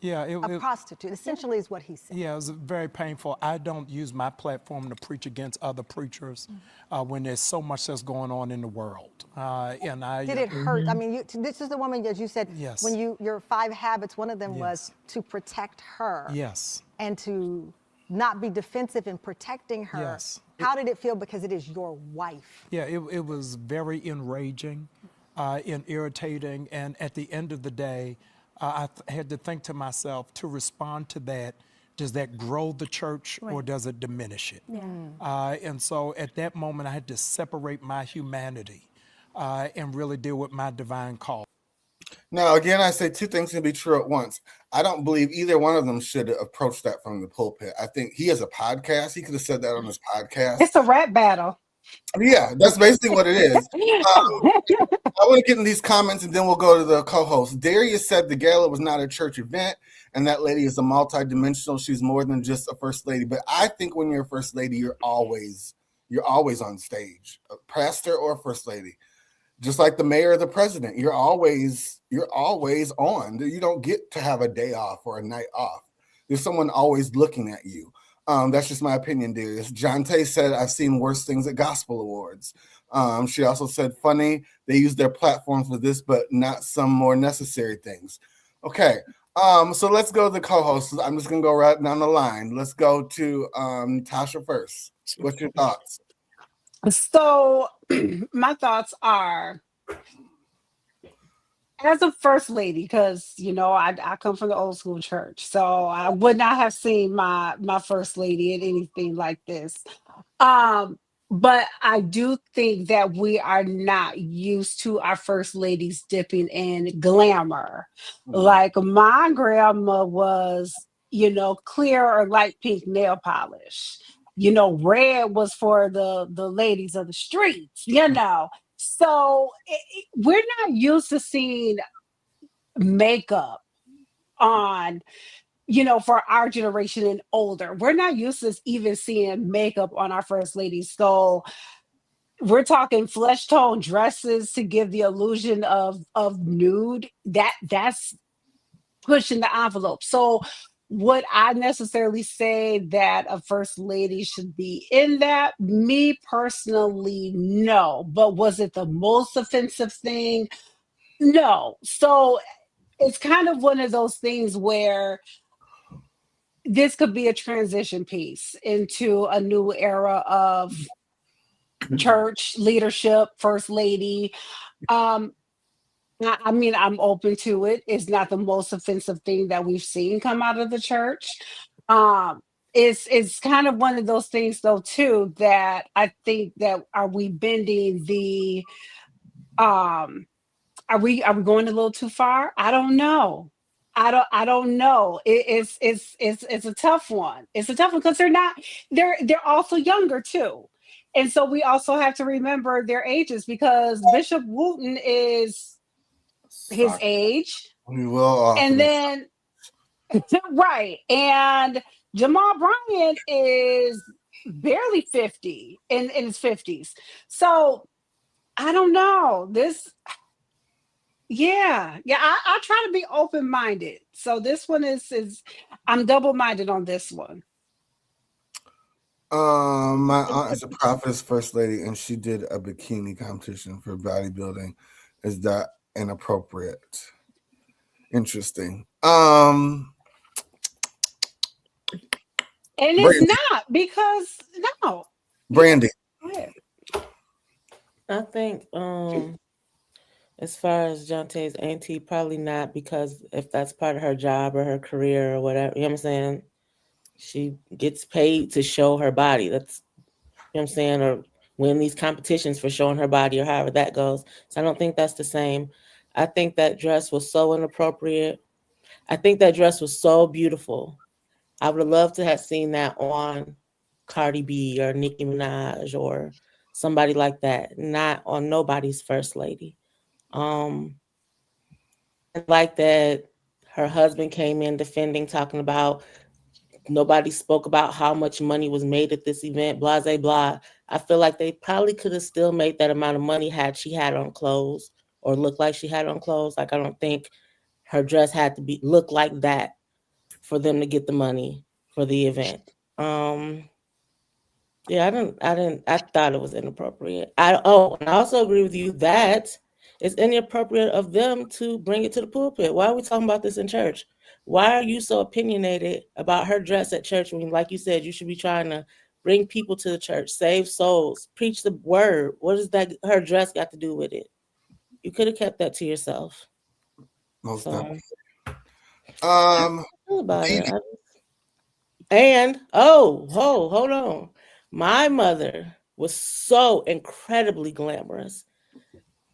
a prostitute, essentially, is what he said. Yeah, it was very painful. I don't use my platform to preach against other preachers when there's so much that's going on in the world. Did it hurt? I mean, this is the woman, as you said, when your 5 habits, one of them was to protect her. Yes. And to not be defensive in protecting her. Yes. How did it feel because it is your wife? Yeah, it was very enraging and irritating. And at the end of the day, had to think to myself, to respond to that, does that grow the church or does it diminish it? And so at that moment, I had to separate my humanity and really deal with my divine call. Now, again, I say two things can be true at once. I don't believe either one of them should approach that from the pulpit. I think he has a podcast. He could have said that on his podcast. It's a rap battle. Yeah, that's basically what it is. I want to get in these comments and then we'll go to the co-host. Darius said the gala was not a church event and that lady is a multi-dimensional. She's more than just a first lady. But I think when you're a first lady, you're always on stage, a pastor or a first lady. Just like the mayor or the president, you're always on. You don't get to have a day off or a night off. There's someone always looking at you. That's just my opinion, Darius. Jonte said, I've seen worse things at gospel awards. She also said, funny, they use their platform for this, but not some more necessary things. Okay, so let's go to the co-hosts. I'm just going to go right down the line. Let's go to Tasha first. What's your thoughts? So my thoughts are, as a first lady, because I come from the old school church, so I would not have seen my first lady in anything like this. But I do think that we are not used to our first ladies dipping in glamour. Like my grandma was, clear or light pink nail polish. Red was for the ladies of the streets, So we're not used to seeing makeup on, for our generation and older. We're not used to even seeing makeup on our first ladies. So we're talking flesh tone dresses to give the illusion of nude. That's pushing the envelope. So would I necessarily say that a first lady should be in that? Me personally, no. But was it the most offensive thing? No. So it's kind of one of those things where this could be a transition piece into a new era of church leadership, first lady. I mean, I'm open to it. It's not the most offensive thing that we've seen come out of the church. It's kind of one of those things, though, too, that I think that are we bending the are we going a little too far? I don't know. I don't know. It's a tough one. It's a tough one because they're also younger too. And so we also have to remember their ages because Bishop Wooten is his age. We will. And then, right. And Jamal Bryant is barely 50 in his 50s. So I don't know. I try to be open-minded. So this one is I'm double-minded on this one. My aunt is a prophetess first lady, and she did a bikini competition for bodybuilding. Is that inappropriate? Interesting. And it's not because no. Brandy. I think as far as Jonte's auntie, probably not, because if that's part of her job or her career or whatever, you know what I'm saying? She gets paid to show her body. That's, you know what I'm saying? Or win these competitions for showing her body or however that goes. So I don't think that's the same. I think that dress was so inappropriate. I think that dress was so beautiful. I would have loved to have seen that on Cardi B or Nicki Minaj or somebody like that, not on nobody's first lady. Like that her husband came in defending, talking about nobody spoke about how much money was made at this event, blah, blah, blah. I feel like they probably could have still made that amount of money had she had on clothes or looked like she had on clothes. Like, I don't think her dress had to look like that for them to get the money for the event. I thought it was inappropriate. And I also agree with you that it's inappropriate of them to bring it to the pulpit. Why are we talking about this in church? Why are you so opinionated about her dress at church when, like you said, you should be trying to bring people to the church, save souls, preach the word? What does that her dress got to do with it? You could have kept that to yourself. Most So, definitely. about it. And hold on. My mother was so incredibly glamorous.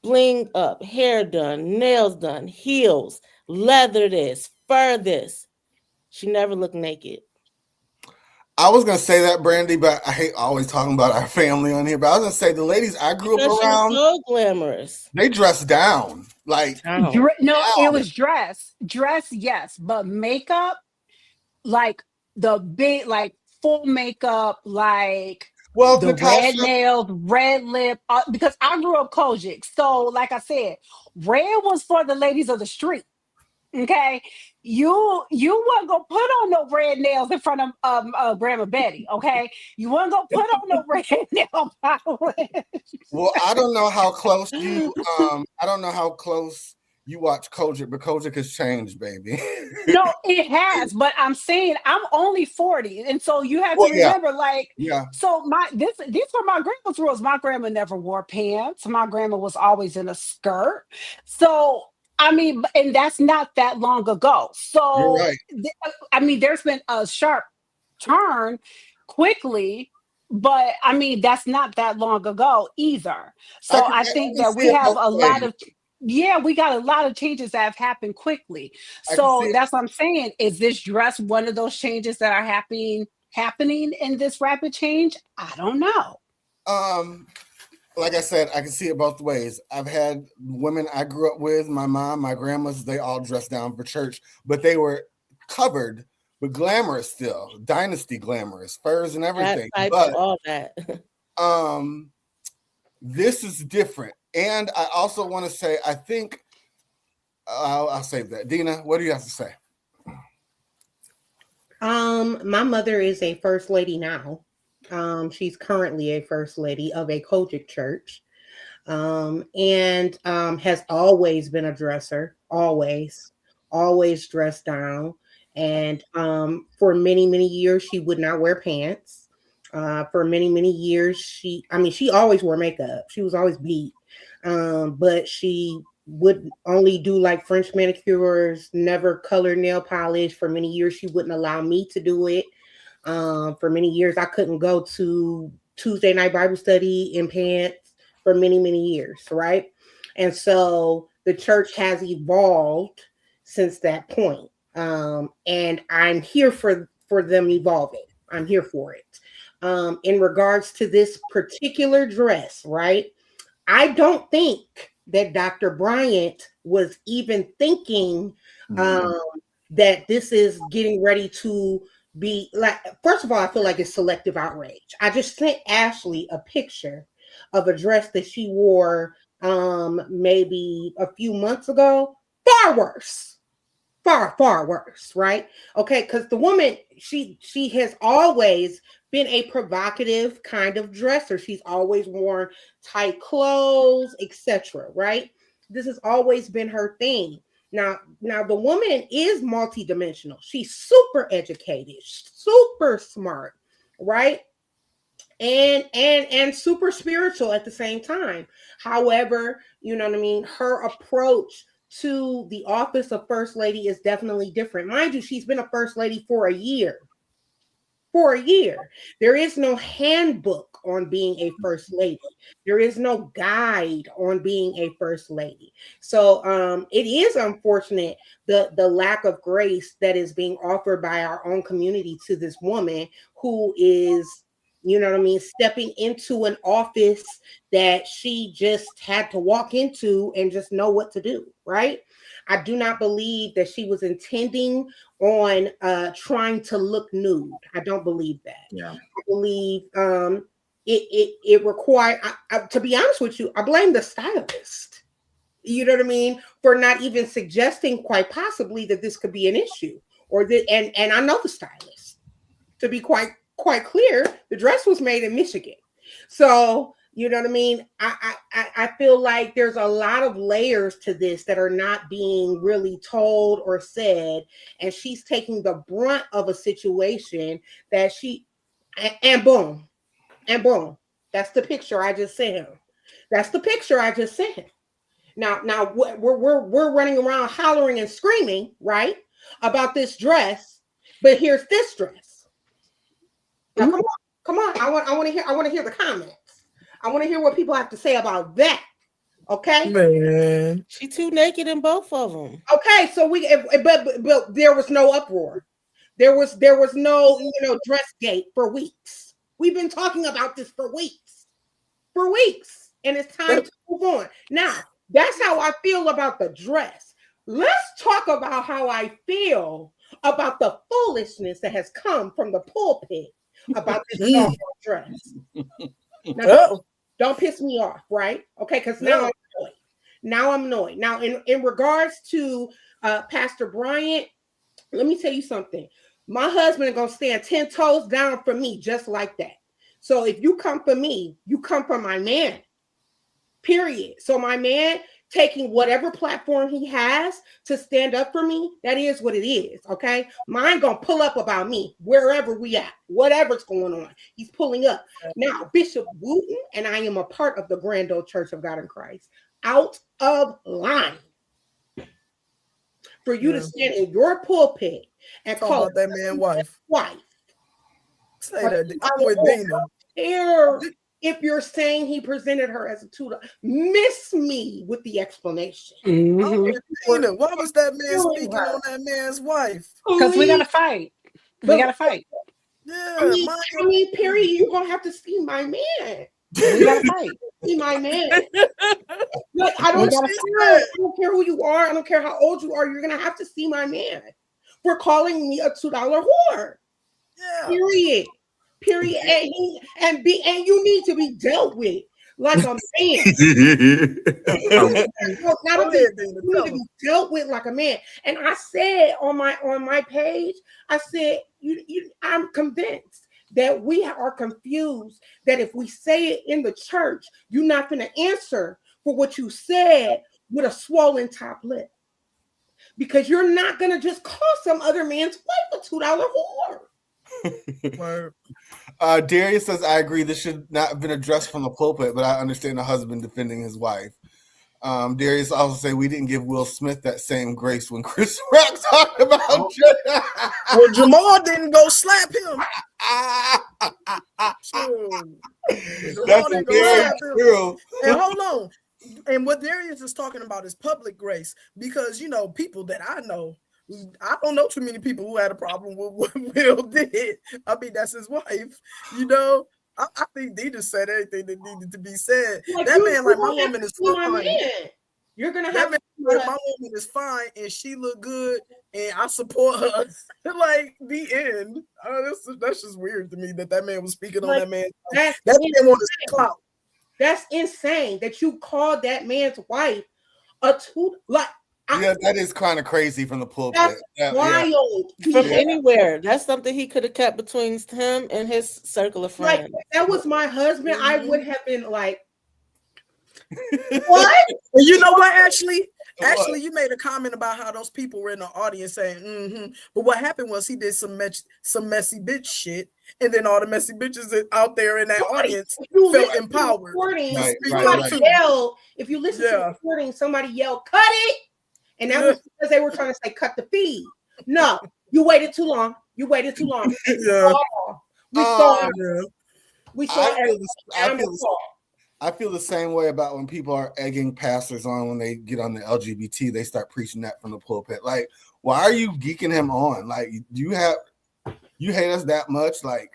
Bling up, hair done, nails done, heels, leather this, fur this. She never looked naked. I was gonna say that, Brandy, but I hate always talking about our family on here. But I was gonna say the ladies I grew Because up she was around, so glamorous. they dressed down. Like Down. No, down. it was dress. Dress, yes, but makeup, like the big, like full makeup, like Well, the red Natasha, nails, red lip. Because I grew up Kojic, so like I said, red was for the ladies of the street. Okay, you weren't gonna put on no red nails in front of Grandma Betty. Okay, you weren't gonna put on no red nail polish. well, I don't know how close you watch Kojic, but Kojic has changed, baby. No, it has, but I'm saying I'm only 40, and so you have Well, to yeah. remember, like, Yeah. so these were my grandma's rules. My grandma never wore pants. My grandma was always in a skirt. So I mean, and that's not that long ago. You're So right. I mean, there's been a sharp turn quickly, but I mean, that's not that long ago either. So I think can that see we it have both a lot ways. of we got a lot of changes that have happened quickly. I can So see it. that's what I'm saying. Is this dress one of those changes that are happening in this rapid change? I don't know. Like I said, I can see it both ways. I've had women I grew up with, my mom, my grandmas, they all dressed down for church, but they were covered but glamorous still, dynasty glamorous, furs and everything. But all that. this is different. And I also want to say, I think I'll save that. Dina, what do you have to say? My mother is a first lady now. She's currently a first lady of a Kojic church. And has always been a dresser, always dressed down. And for many, many years, she would not wear pants. For many, many years, she always wore makeup. She was always beat. But she would only do like French manicures, never color nail polish. For many years, she wouldn't allow me to do it. For many years, I couldn't go to Tuesday night Bible study in pants for many, many years, right? And so the church has evolved since that point. And I'm here for them evolving. I'm here for it. In regards to this particular dress, right? I don't think that Dr. Bryant was even thinking that this is getting ready to be like, first of all, I feel like it's selective outrage. I just sent Ashleigh a picture of a dress that she wore maybe a few months ago. Far worse. Far worse, right? Okay, because the woman, she has always been a provocative kind of dresser. She's always worn tight clothes, etc., right? This has always been her thing. Now the woman is multidimensional. She's super educated, super smart, right? And super spiritual at the same time. However, you know what I mean? Her approach to the office of first lady is definitely different. Mind you, she's been a first lady for a year. There is no handbook on being a first lady. There is no guide on being a first lady. So it is unfortunate the lack of grace that is being offered by our own community to this woman who is, you know what I mean, stepping into an office that she just had to walk into and just know what to do, right? I do not believe that she was intending on trying to look nude. I don't believe that. Yeah. I believe it required, to be honest with you, I blame the stylist. You know what I mean? For not even suggesting quite possibly that this could be an issue. Or that, and I know the stylist. To be quite clear, the dress was made in Michigan. So You know what I mean? I feel like there's a lot of layers to this that are not being really told or said, and she's taking the brunt of a situation that and boom, that's the picture I just sent him. That's the picture I just sent him. Now we're running around hollering and screaming, right, about this dress, but here's this dress. Now come on, I want to hear the comments. I want to hear what people have to say about that. Okay, Man, She too naked in both of them. okay. So but there was no uproar. There was no dress gate for weeks. We've been talking about this for weeks, and it's time to move on. Now that's how I feel about the dress. Let's talk about how I feel about the foolishness that has come from the pulpit about this doggone dress. Now, don't piss me off, right? Okay, because now I'm annoyed. Now, in regards to Pastor Bryant, let me tell you something. My husband is gonna stand 10 toes down for me, just like that. So if you come for me, you come for my man. Period. So my man taking whatever platform he has to stand up for me, that is what it is. Okay, mine gonna pull up about me wherever we at, whatever's going on. He's pulling up now. Bishop Wooten and I am a part of the Grand Old Church of God in Christ. Out of line for you to stand in your pulpit and call that man wife. Say that. I'm with Dina. If you're saying he presented her as a tutor, miss me with the explanation. Dina, why was that man speaking on that man's wife? Because we gotta fight. We gotta fight. Yeah, I mean, period. You're gonna have to see my man. We gotta fight. See my man. Like, I don't care who you are. I don't care how old you are. You're gonna have to see my man for calling me a $2 whore. Yeah. Period. And you need to be dealt with like a man. You need to be dealt with like a man. And I said on my page, I said, I'm convinced that we are confused that if we say it in the church, you're not going to answer for what you said with a swollen top lip. Because you're not going to just call some other man's wife a $2 whore. Darius says, I agree. This should not have been addressed from the pulpit, but I understand the husband defending his wife. Darius also say we didn't give Will Smith that same grace when Chris Rock talked about Well, Jamal didn't go slap him. That's very true. And hold on. And what Darius is talking about is public grace, because people that I don't know too many people who had a problem with what Will did. I mean, that's his wife. I think Dina said everything that needed to be said. Like, that man, like, my woman is fine. You're gonna that have man, like, my woman is fine, and she look good, and I support her. Like, the end. That's just weird to me that man was speaking on that man. That man wanted to clout. That's insane that you called that man's wife a two. Yeah, that is kind of crazy from the pulpit. That's wild. From anywhere. That's something he could have kept between him and his circle of friends. Like, if that was my husband, I would have been like, what? And you know what, Ashley? Ashley, you made a comment about how those people were in the audience saying, But what happened was he did some messy bitch shit, and then all the messy bitches out there in that audience felt empowered. If you listen to the recording, somebody yelled, "Cut it!" And that was because they were trying to say, "Cut the feed." No, you waited too long. We saw I feel the same way about when people are egging pastors on when they get on the LGBT. They start preaching that from the pulpit. Like, why are you geeking him on? Like, you hate us that much? Like,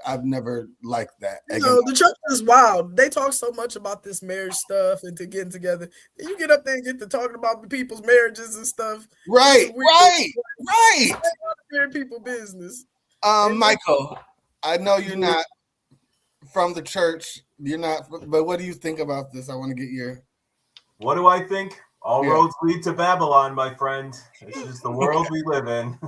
I've never liked that. The church is wild. They talk so much about this marriage stuff and to getting together. And you get up there and get to talking about the people's marriages and stuff. Right. Married people business. Michael, I know you're not from the church. You're not, but what do you think about this? I want to get your. What do I think? All roads lead to Babylon, my friend. It's just the world we live in.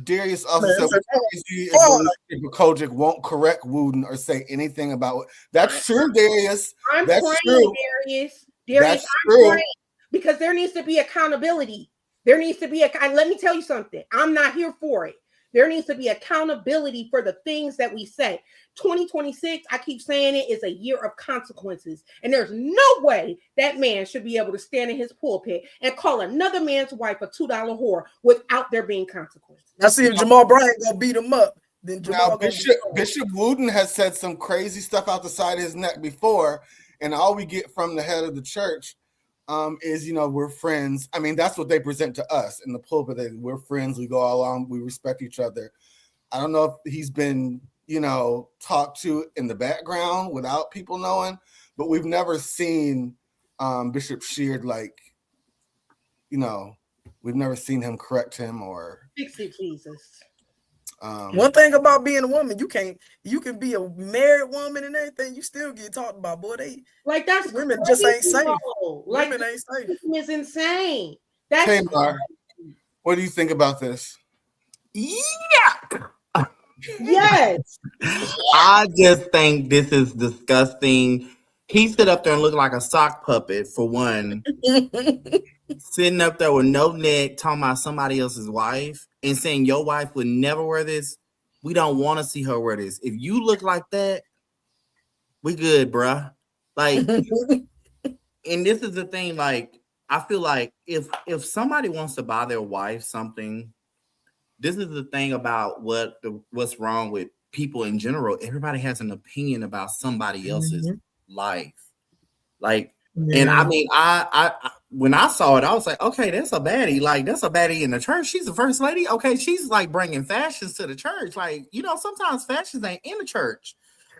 Darius also Man, said said, crazy if the leadership of Kojic won't correct Wooden or say anything about what. That's true, Darius. I'm That's praying, true. Darius. That's I'm true. praying because there needs to be accountability. There needs to be let me tell you something. I'm not here for it. There needs to be accountability for the things that we say. 2026, I keep saying it, is a year of consequences. And there's no way that man should be able to stand in his pulpit and call another man's wife a $2 whore without there being consequences. I see if Jamal Bryant gonna beat him up, then Jamal Now, gonna Bishop Wooden has said some crazy stuff out the side of his neck before, and all we get from the head of the church is, we're friends. I mean, that's what they present to us in the pulpit. We're friends. We go all along. We respect each other. I don't know if he's been, talked to in the background without people knowing, but we've never seen Bishop Sheard we've never seen him correct him or fix it, Jesus. One thing about being a woman, you can be a married woman and everything, you still get talked about. Boy, that's women just ain't safe. Women ain't safe. Is insane. That's Tamar, what do you think about this? Yeah. Yes. I just think this is disgusting. He stood up there and looked like a sock puppet, for one. Sitting up there with no neck, talking about somebody else's wife and saying your wife would never wear this. We don't want to see her wear this. If you look like that, we good, bruh. Like, and this is the thing, like, I feel like if somebody wants to buy their wife something, this is the thing about what's wrong with people in general. Everybody has an opinion about somebody else's life. Like, and I mean, I when I saw it, I was like, okay, that's a baddie. Like, that's a baddie in the church. She's the first lady. Okay, she's like bringing fashions to the church. Like, sometimes fashions ain't in the church.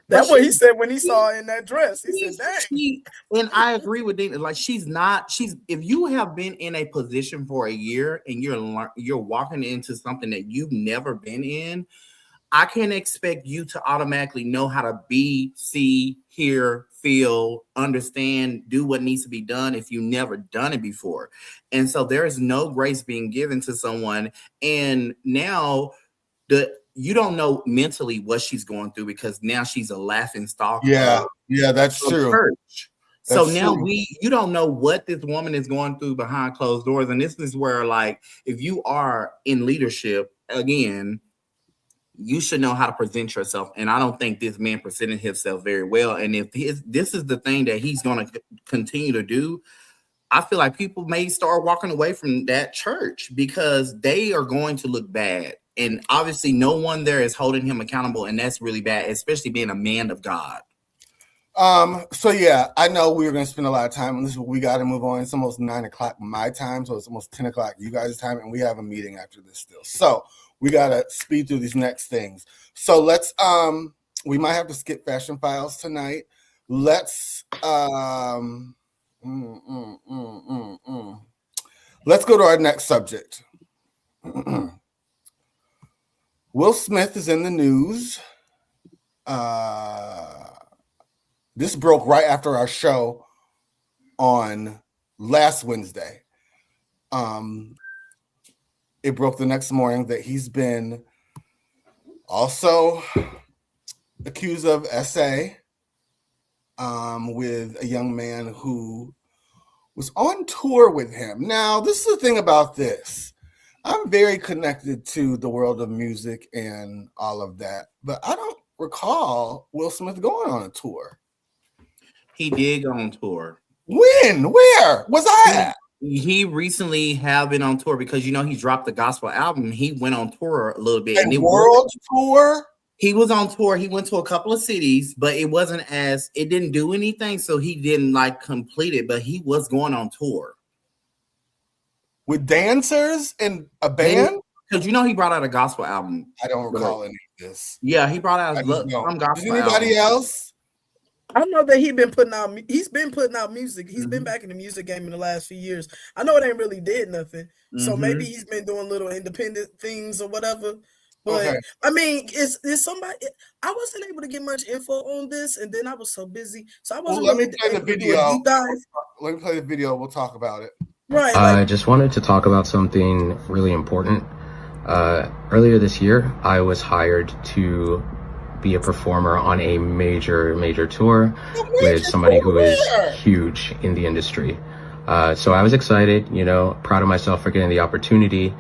That's what he said when he saw her in that dress. He said, dang. And I agree with Dana. Like, if you have been in a position for a year and you're walking into something that you've never been in, I can't expect you to automatically know how to be, see, hear, feel, understand, do what needs to be done if you've never done it before. And so there is no grace being given to someone. And now you don't know mentally what she's going through because now she's a laughing stock. Yeah, that's true. Church. So That's now true. you don't know what this woman is going through behind closed doors. And this is where, like, if you are in leadership, again, you should know how to present yourself. And I don't think this man presented himself very well. And if this is the thing that he's going to continue to do, I feel like people may start walking away from that church because they are going to look bad. And obviously no one there is holding him accountable. And that's really bad, especially being a man of God. So yeah, I know we were going to spend a lot of time on this, but we got to move on. It's almost 9:00 my time. So it's almost 10:00 you guys' time. And we have a meeting after this still. So we got to speed through these next things. So let's, we might have to skip fashion files tonight. Let's, let's go to our next subject. Will Smith is in the news. This broke right after our show on last Wednesday. It broke the next morning that he's been also accused of SA with a young man who was on tour with him. Now, this is the thing about this. I'm very connected to the world of music and all of that, but I don't recall Will Smith going on a tour. He did go on tour. When? Where was I at? He recently have been on tour because he dropped the gospel album. He went on tour a little bit. And world tour? He was on tour. He went to a couple of cities, but it didn't do anything, so he didn't complete it, but he was going on tour. With dancers and a band? Because he brought out a gospel album. I don't recall any of this. Yeah, he brought out some gospel album. Anybody else? I know that he's been putting out music. He's been back in the music game in the last few years. I know it ain't really did nothing. So maybe he's been doing little independent things or whatever. But okay. I mean, is somebody? I wasn't able to get much info on this, and then I was so busy, so I wasn't. Let me play the video. Let me play the video. We'll talk about it. Right. I just wanted to talk about something really important. Earlier this year, I was hired to be a performer on a major tour with somebody who is huge in the industry. So I was excited, proud of myself for getting the opportunity.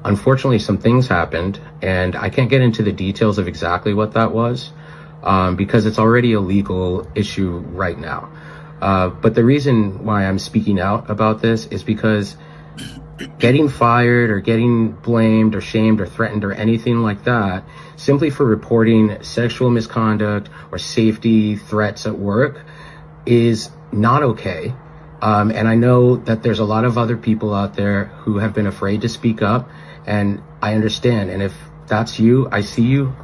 Unfortunately, some things happened, and I can't get into the details of exactly what that was, because it's already a legal issue right now. But the reason why I'm speaking out about this is because getting fired or getting blamed or shamed or threatened or anything like that simply for reporting sexual misconduct or safety threats at work is not okay. And I know that there's a lot of other people out there who have been afraid to speak up, and I understand. And if that's you, I see you.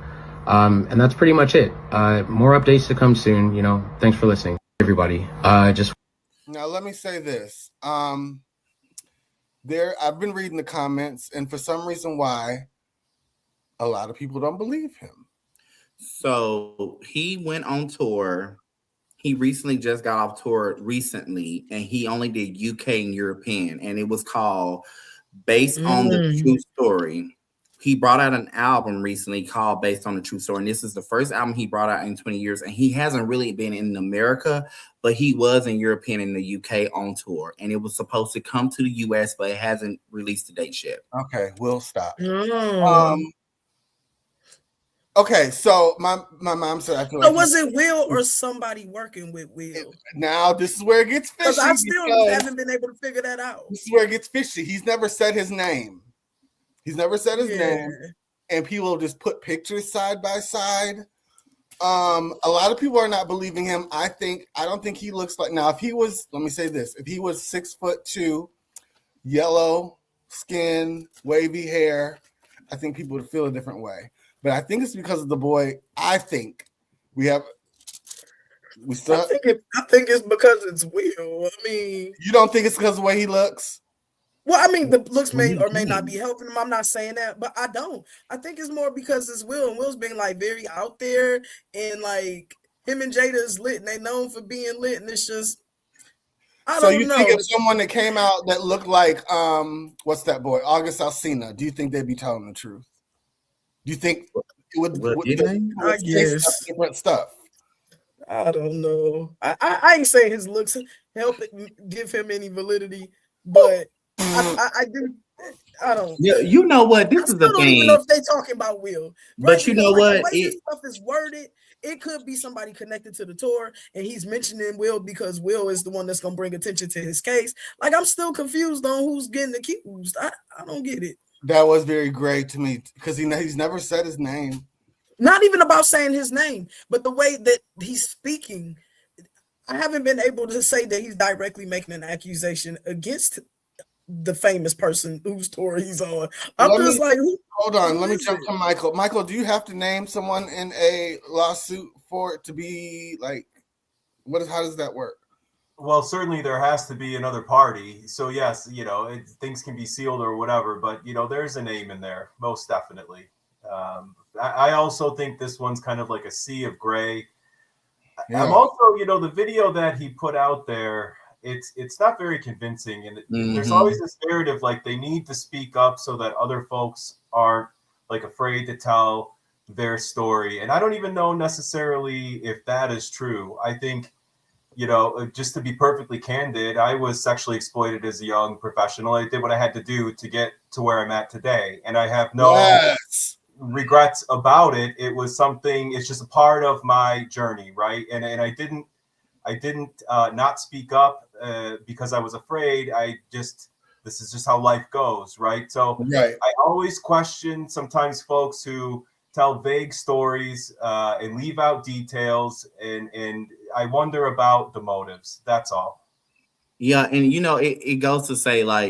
And that's pretty much it. More updates to come soon. Thanks for listening, everybody. Now let me say this. I've been reading the comments, and for some reason why a lot of people don't believe him. So he went on tour. He recently just got off tour recently, and he only did UK and European, and it was called Based on the True Story. He brought out an album recently called Based on the True Story, and this is the first album he brought out in 20 years, and he hasn't really been in America, but he was in European and the UK on tour, and it was supposed to come to the US, but it hasn't released the date yet. Okay, we'll stop. Okay, so my mom said, I feel So like was it Will or somebody working with Will? Now this is where it gets fishy. Because I still haven't been able to figure that out. This is where it gets fishy. He's never said his name. He's never said his name, and people just put pictures side by side. A lot of people are not believing him. I don't think he looks like. Now, if he was, let me say this: if he was 6'2", yellow skin, wavy hair, I think people would feel a different way. But I think it's because of the boy. I think I think it's because it's Will. I mean, you don't think it's because of the way he looks? Well, I mean, the looks may or may not be helping him. I'm not saying that, but I don't. I think it's more because it's Will, and Will's being like very out there, and like him and Jada is lit, and they known for being lit, and it's just I don't know. Think if someone that came out that looked like what's that boy, August Alsina, do you think they'd be telling the truth? Do you think it would I guess different stuff? I don't know. I ain't saying his looks help give him any validity, but I do. I don't. Yeah, you know what? This is the thing. I don't even know if they talking about Will. But you know what? The way this stuff is worded, it could be somebody connected to the tour, and he's mentioning Will because Will is the one that's gonna bring attention to his case. Like, I'm still confused on who's getting accused. I don't get it. That was very great to me because he's never said his name. Not even about saying his name, but the way that he's speaking. I haven't been able to say that he's directly making an accusation against the famous person whose tour he's on. Hold on. Let me jump to Michael. Michael, do you have to name someone in a lawsuit for it to be like, how does that work? Well, certainly there has to be another party. So yes, things can be sealed or whatever, but there's a name in there, most definitely. I also think this one's kind of like a sea of gray. Yeah. I'm also, the video that he put out there, it's not very convincing, and there's always this narrative like they need to speak up so that other folks aren't like afraid to tell their story. And I don't even know necessarily if that is true. I think, just to be perfectly candid, I was sexually exploited as a young professional. I did what I had to do to get to where I'm at today, and I have no regrets about it. It was something. It's just a part of my journey, right? And I didn't not speak up because I was afraid. This is just how life goes, right? So I always question sometimes folks who tell vague stories and leave out details, and I wonder about the motives. That's all. Yeah, and it goes to say I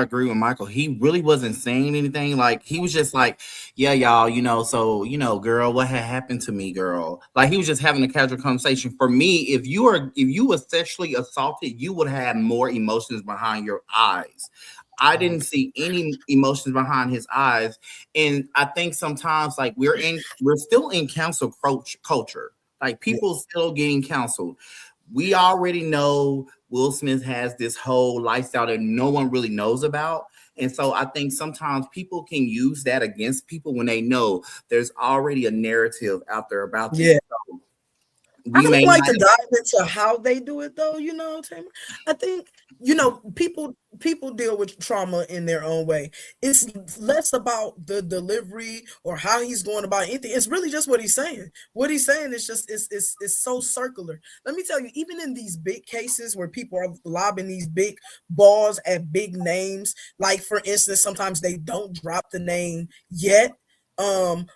agree with Michael. He really wasn't saying anything. Like, he was just like, yeah, y'all, so girl, what had happened to me, girl? Like, he was just having a casual conversation. For me, if you were sexually assaulted, you would have more emotions behind your eyes. I didn't see any emotions behind his eyes, and I think sometimes like we're still in cancel culture. Like, people still getting canceled. We already know Will Smith has this whole lifestyle that no one really knows about. And so I think sometimes people can use that against people when they know there's already a narrative out there about this. Yeah. So I don't like to dive into how they do it though, Tamer. I think, people deal with trauma in their own way. It's less about the delivery or how he's going about anything. It's really just what he's saying. What he's saying is just it's so circular. Let me tell you, even in these big cases where people are lobbing these big balls at big names, like for instance, sometimes they don't drop the name yet.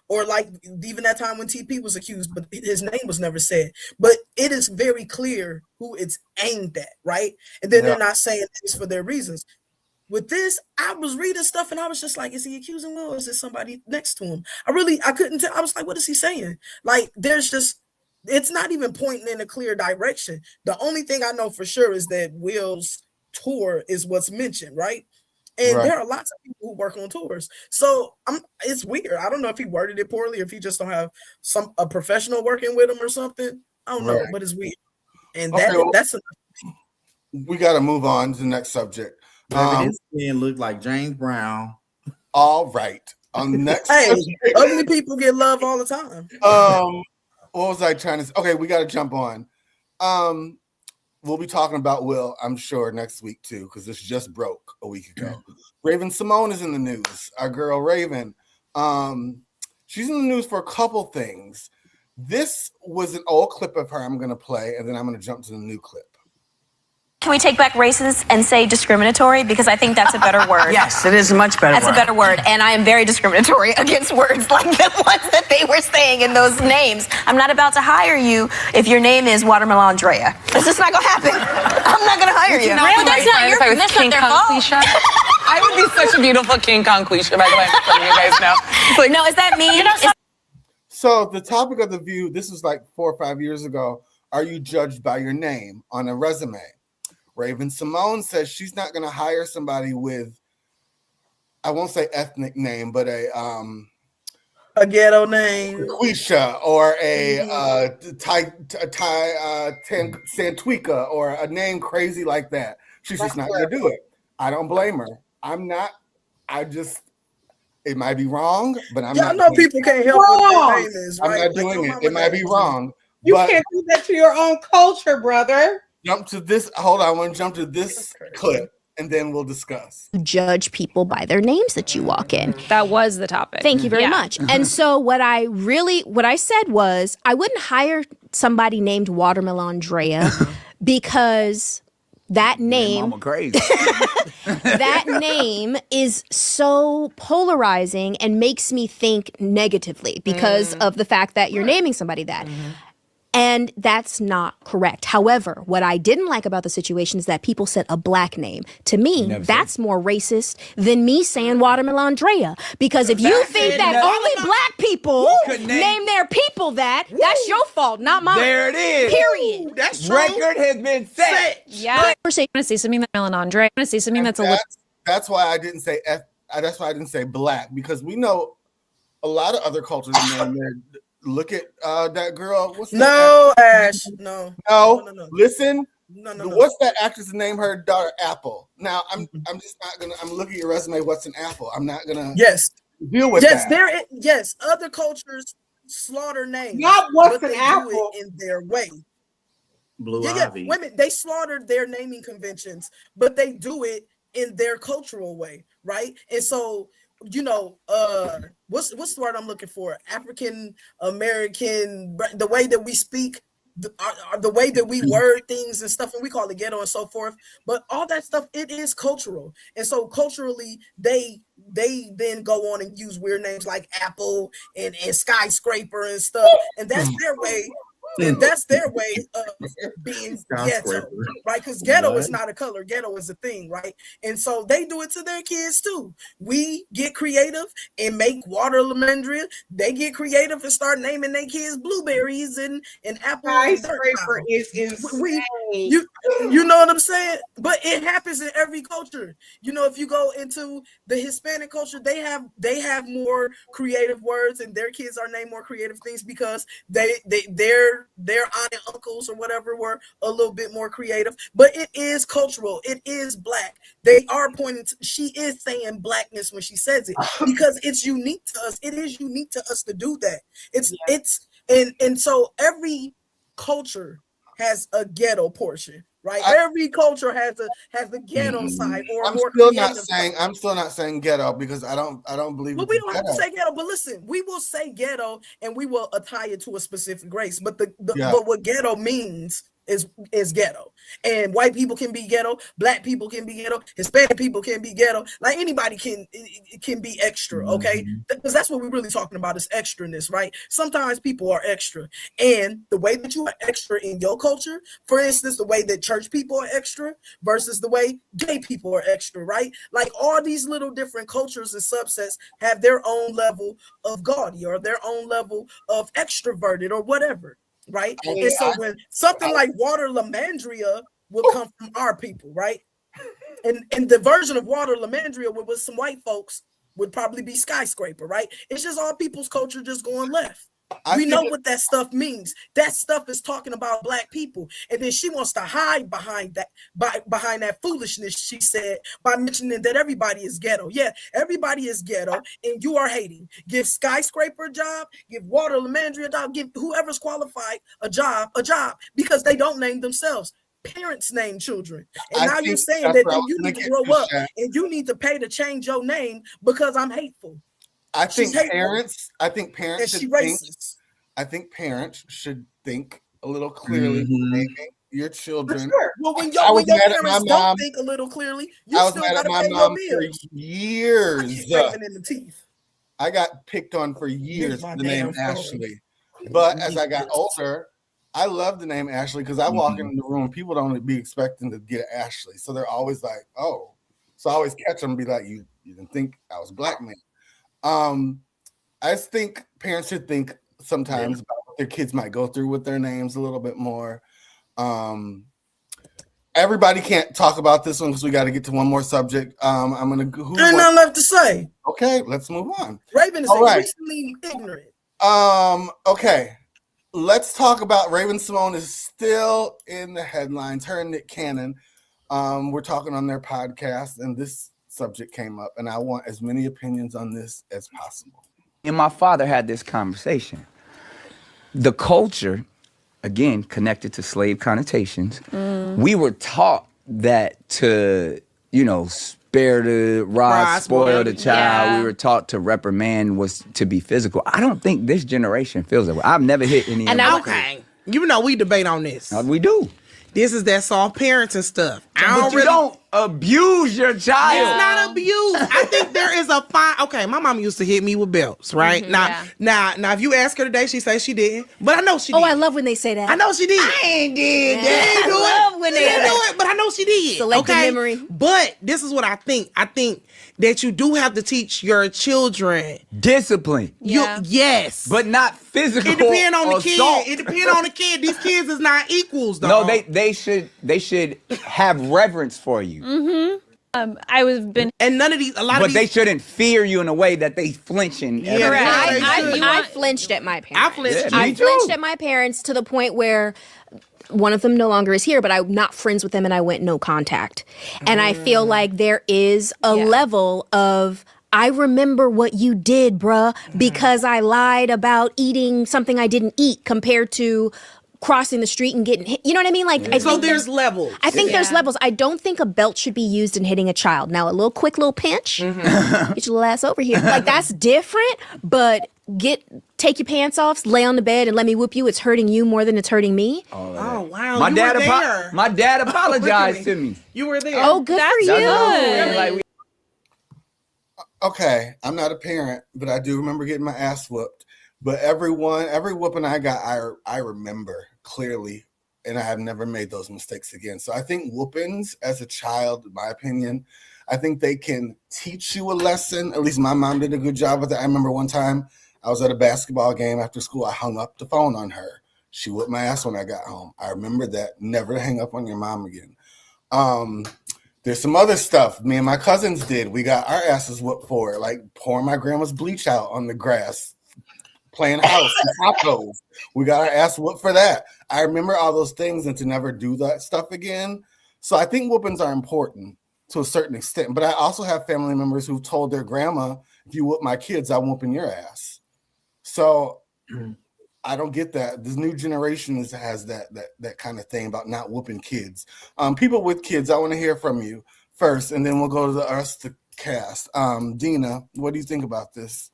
Or like even that time when TP was accused, but his name was never said. But it is very clear who it's aimed at, right? And then they're not saying this for their reasons. With this, I was reading stuff and I was just like, is he accusing Will or is it somebody next to him? I couldn't tell. I was like, what is he saying? Like, it's not even pointing in a clear direction. The only thing I know for sure is that Will's tour is what's mentioned, right? And there are lots of people who work on tours. So it's weird. I don't know if he worded it poorly, if he just don't have a professional working with him or something. I don't know, but it's weird. And that's we got to move on to the next subject. This man looked like James Brown. All right. On the next ugly people get love all the time. What was I trying to say? Okay, we got to jump on. We'll be talking about Will, I'm sure, next week too, because this just broke a week ago. Raven Simone is in the news. Our girl Raven. She's in the news for a couple things. This was an old clip of her I'm going to play, and then I'm going to jump to the new clip. Can we take back racist and say discriminatory? Because I think that's a better word. Yes, it is a much better word. That's a better word. And I am very discriminatory against words like the ones that they were saying in those names. I'm not about to hire you if your name is Watermelon Andrea. It's just not going to happen. I'm not going to hire you. But that's not their fault. I would be such a beautiful King Kong Quisha, by the way, I'm letting you guys know. Like, no, is that me? So the topic of the View, this was like 4 or 5 years ago. Are you judged by your name on a resume? Raven Simone says she's not going to hire somebody with, I won't say ethnic name, but a ghetto name, Quisha, or a Santuica, or a name crazy like that. She's just not going to do it. I don't blame her. It might be wrong, but I'm not. I know people can't help what their name is, right? I'm not doing it. It might be wrong. You can't do that to your own culture, brother. Jump to this. Hold on. I want to jump to this clip, and then we'll discuss. Judge people by their names that you walk in. That was the topic. Thank you very much. And so what I said was, I wouldn't hire somebody named Watermelon Andrea because that name, crazy. that name is so polarizing and makes me think negatively because of the fact that you're naming somebody that. And that's not correct. However, what I didn't like about the situation is that people said a black name. To me, that's more racist than me saying Watermelon Andrea. Because if you think that only black people name their people that's your fault, not mine. There it is. Period. That's true. Record has been set. Yeah. I want to say something that Watermelon Andrea. I want to say something that's a little. That's why I didn't say that's why I didn't say black, because we know a lot of other cultures in there. Look at that girl. What's no, Ash. No. Listen. No. What's that actress name? Her daughter, Apple. Now, I'm just not gonna. I'm looking at your resume. What's an apple? I'm not gonna. Deal with that. Yes. Other cultures slaughter names. Not what's an apple in their way. Blue Ivy. Women, they slaughtered their naming conventions, but they do it in their cultural way, right? And so, what's the word I'm looking for? African American, the way that we speak, the way that we word things and stuff, and we call it ghetto and so forth. But all that stuff, it is cultural, and so culturally, they then go on and use weird names like Apple and skyscraper and stuff, and that's their way. And that's their way of being ghetto, right? Because ghetto is not a color, ghetto is a thing, right? And so they do it to their kids too. We get creative and make Watermelon. They get creative and start naming their kids blueberries and apples. Skyscraper is insane. You know what I'm saying? But it happens in every culture. If you go into the Hispanic culture, they have more creative words, and their kids are named more creative things because their their aunt and uncles or whatever were a little bit more creative, but it is cultural. It is Black. They are pointing to, she is saying Blackness when she says it, because it's unique to us. It is unique to us to do that. And so every culture has a ghetto portion, right? Every culture has the ghetto side or I'm more still creative not saying side. I'm still not saying ghetto because I don't believe. But we don't have to say ghetto. But listen, we will say ghetto and we will tie it to a specific race. But but what ghetto means is ghetto. And white people can be ghetto, Black people can be ghetto, Hispanic people can be ghetto. Like anybody can be extra, okay? Because that's what we're really talking about is extraness, right? Sometimes people are extra. And the way that you are extra in your culture, for instance, the way that church people are extra versus the way gay people are extra, right? Like all these little different cultures and subsets have their own level of gaudy or their own level of extroverted or whatever. Right. And so when something like water lamandria will come from our people, right? And the version of water lamandria with some white folks would probably be skyscraper, right? It's just all people's culture just going left. We know what that stuff means. That stuff is talking about Black people. And then she wants to hide behind that, behind that foolishness, she said, by mentioning that everybody is ghetto. Yeah, everybody is ghetto, and you are hating. Give skyscraper a job, give water lamandria a job, give whoever's qualified a job, because they don't name themselves. Parents name children. And now you're saying that you need to grow up and you need to pay to change your name because I'm hateful. I think parents should think a little clearly when naming your children. Sure. Well, when your parents don't think a little clearly, you still got to pay your bills. For years. In the teeth. I got picked on for years for the name Ashleigh. But as I got older, I love the name Ashleigh because I walk in the room, people don't be expecting to get Ashleigh. So they're always like, oh. So I always catch them and be like, you didn't think I was a Black man. I think parents should think sometimes about what their kids might go through with their names a little bit more. Everybody can't talk about this one because we got to get to one more subject. I'm gonna. There's nothing left to say. Okay, let's move on. Raven is increasingly ignorant. Okay, let's talk about Raven Simone is still in the headlines. Her and Nick Cannon. We're talking on their podcast, and this subject came up, and I want as many opinions on this as possible. And my father had this conversation. The culture, again, connected to slave connotations, we were taught that to, spare the rod, spoil the child. Yeah. We were taught to reprimand was to be physical. I don't think this generation feels that way. I've never hit any of that. Okay. We debate on this. We do. This is that soft parenting stuff. But you don't abuse your child. It's not abuse. I think there is a fine. Okay, my mom used to hit me with belts, right? Now, if you ask her today, she says she didn't. But I know she did. Oh, I love when they say that. I know she did. I ain't did that. They ain't do I love when they didn't do it, but I know she did. Selective memory. But this is what I think. I think that you do have to teach your children discipline. Yes. But not physical. It depends on the assault. kid. It depends on the kid. These kids is not equals, though. No, they should have reverence for you. Mm-hmm. And none of these, but they shouldn't fear you in a way that they flinching. I flinched at my parents. I flinched at my parents to the point where one of them no longer is here, but I'm not friends with them and I went no contact. And I feel like there is a level of, I remember what you did, bruh, because I lied about eating something I didn't eat compared to crossing the street and getting hit. You know what I mean? Like, I think there's levels. I think there's levels. I don't think a belt should be used in hitting a child. Now, a quick little pinch, get your little ass over here. Like, that's different, but take your pants off, lay on the bed, and let me whoop you. It's hurting you more than it's hurting me. Oh, wow. My dad apologized to me. You were there. Oh, good for you. Okay, I'm not a parent, but I do remember getting my ass whooped. But every whooping I got, I remember clearly, and I have never made those mistakes again. So I think whoopings as a child, in my opinion, I think they can teach you a lesson. At least my mom did a good job with that. I remember one time I was at a basketball game after school. I hung up the phone on her. She whooped my ass when I got home. I remember that. Never to hang up on your mom again. There's some other stuff me and my cousins did. We got our asses whooped for it, like pouring my grandma's bleach out on the grass, playing house and tacos. We got our ass whooped for that. I remember all those things, and to never do that stuff again. So I think whoopings are important to a certain extent. But I also have family members who told their grandma, if you whoop my kids, I'm whooping your ass. So I don't get that. This new generation has that kind of thing about not whooping kids. People with kids, I want to hear from you first, and then we'll go to the cast. Dina, what do you think about this?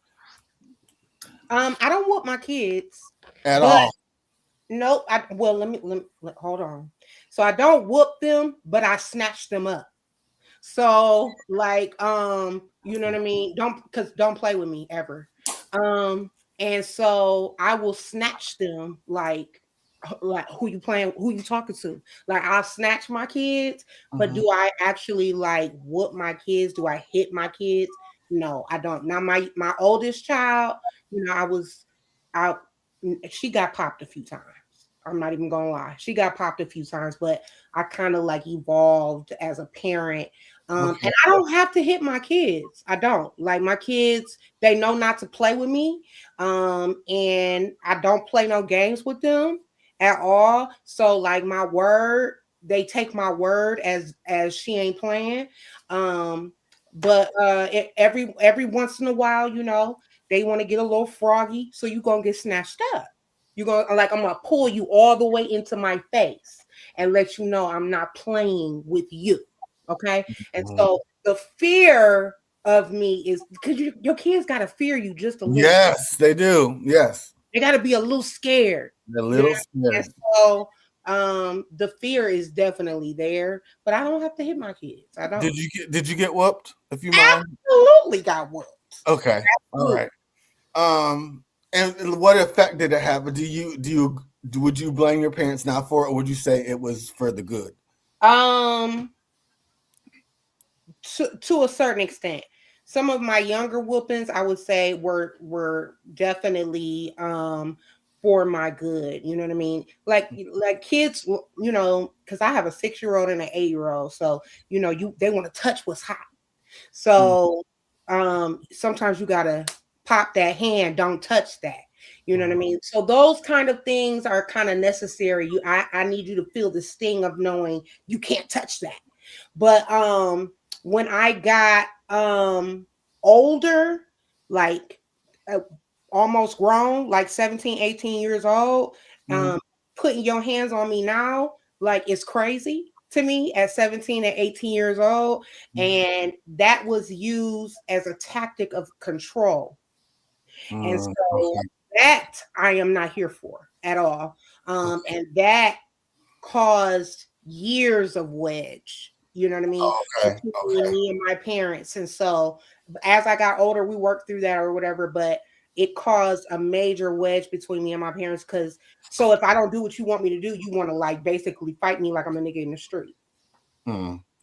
I don't whoop my kids At all. Nope. Let me hold on. So I don't whoop them, but I snatch them up. So like you know what I mean? Don't play with me ever. And so I will snatch them like who you talking to? Like I'll snatch my kids, but do I actually like whoop my kids? Do I hit my kids? No, I don't. Now my oldest child, you know, she got popped a few times. I'm not even gonna lie. She got popped a few times, but I kind of like evolved as a parent. And I don't have to hit my kids. I don't. Like my kids, they know not to play with me. And I don't play no games with them at all. So like my word, they take my word as she ain't playing. But every once in a while, you know, they want to get a little froggy, so you're gonna get snatched up. I'm gonna pull you all the way into my face and let you know I'm not playing with you. Okay. And so the fear of me is because your kids gotta fear you just a little. Yes, they do. Yes. They gotta be a little scared. They're a little scared. And so the fear is definitely there, but I don't have to hit my kids. I don't. Did you get whooped? If you mind? Absolutely got whooped. Okay. Absolutely. All right. And what effect did it have? Would you blame your parents now for it, or would you say it was for the good? To a certain extent. Some of my younger whoopings, I would say, were definitely for my good. You know what I mean? Like kids, you know, because I have a 6-year-old and an 8-year-old, so you know, they want to touch what's hot. So sometimes you gotta pop that hand, don't touch that. You know what I mean? So those kind of things are kind of necessary. I need you to feel the sting of knowing you can't touch that. But when I got older, like almost grown, like 17, 18 years old, putting your hands on me now, like it's crazy to me at 17 and 18 years old. And that was used as a tactic of control. And so that I am not here for at all. And that caused years of wedge, you know what I mean? Between me and my parents. And so as I got older, we worked through that or whatever, but it caused a major wedge between me and my parents. So if I don't do what you want me to do, you want to like basically fight me like I'm a nigga in the street.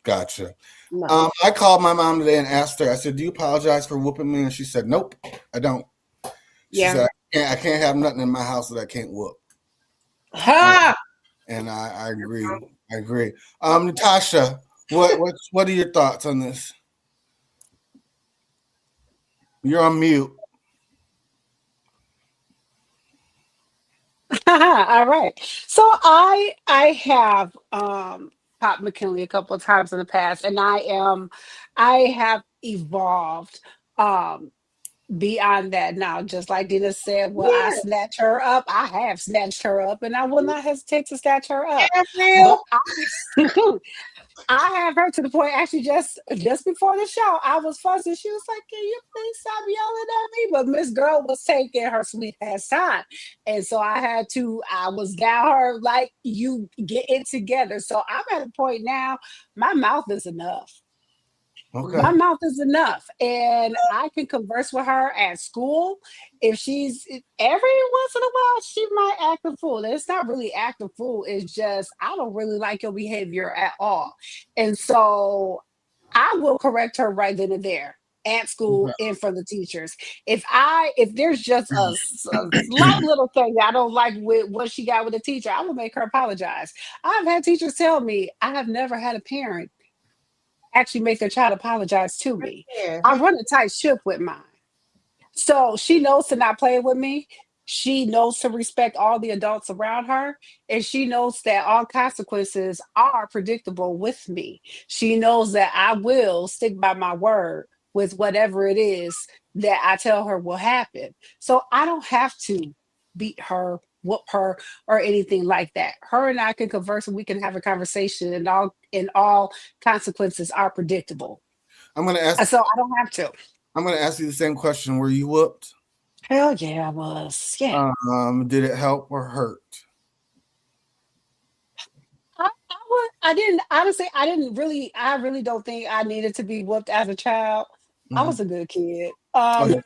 Gotcha. No. I called my mom today and asked her, I said, do you apologize for whooping me? And she said, nope, I don't. She said, I can't have nothing in my house that I can't whoop. And I agree. I agree. Natasha, what are your thoughts on this? You're on mute. All right. So I have popped McKinley a couple of times in the past, and I have evolved beyond that now. Just like Dina said, I snatch her up. I have snatched her up, and I will not hesitate to snatch her up. But I have her to the point, actually, just before the show, I was fussing. She was like, can you please stop yelling at me? But Miss Girl was taking her sweet ass time. And so I was down her, like, you get it together. So I'm at a point now, my mouth is enough. Okay. My mouth is enough. And I can converse with her at school. If every once in a while, she might act a fool. It's not really act a fool. It's just, I don't really like your behavior at all. And so I will correct her right then and there at school and for the teachers. If there's just a slight little thing that I don't like with what she got with the teacher, I will make her apologize. I've had teachers tell me, I have never had a parent actually make their child apologize to me. I run a tight ship with mine. So she knows to not play with me. She knows to respect all the adults around her, and she knows that all consequences are predictable with me. She knows that I will stick by my word with whatever it is that I tell her will happen. So I don't have to beat her, whoop her, or anything like that. Her and I can converse and we can have a conversation, and all consequences are predictable. I'm gonna ask. So I don't have to. I'm gonna ask you the same question. Were you whooped? Hell yeah, I was. Yeah. Did it help or hurt? I didn't honestly. I really don't think I needed to be whooped as a child. I was a good kid. Okay.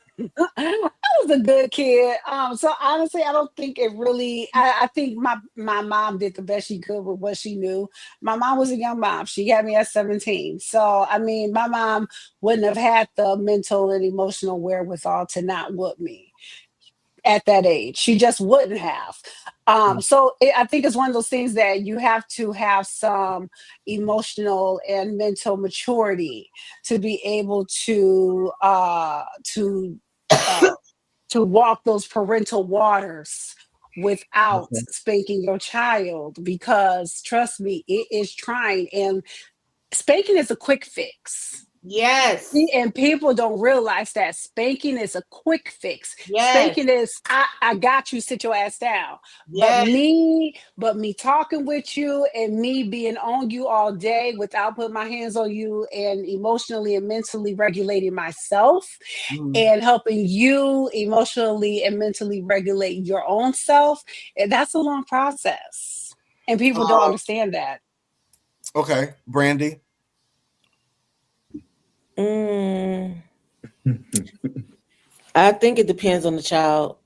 I was a good kid. So honestly, I don't think it really. I think my mom did the best she could with what she knew. My mom was a young mom. She had me at 17. So I mean, my mom wouldn't have had the mental and emotional wherewithal to not whoop me at that age. She just wouldn't have. I think it's one of those things that you have to have some emotional and mental maturity to be able to walk those parental waters without spanking your child, because trust me, it is trying, and spanking is a quick fix. Yes. And people don't realize that spanking is a quick fix. Yes. Spanking is, I got you, sit your ass down. Yes. But me talking with you and me being on you all day without putting my hands on you and emotionally and mentally regulating myself and helping you emotionally and mentally regulate your own self, and that's a long process. And people don't understand that. Okay, Brandy. I think it depends on the child.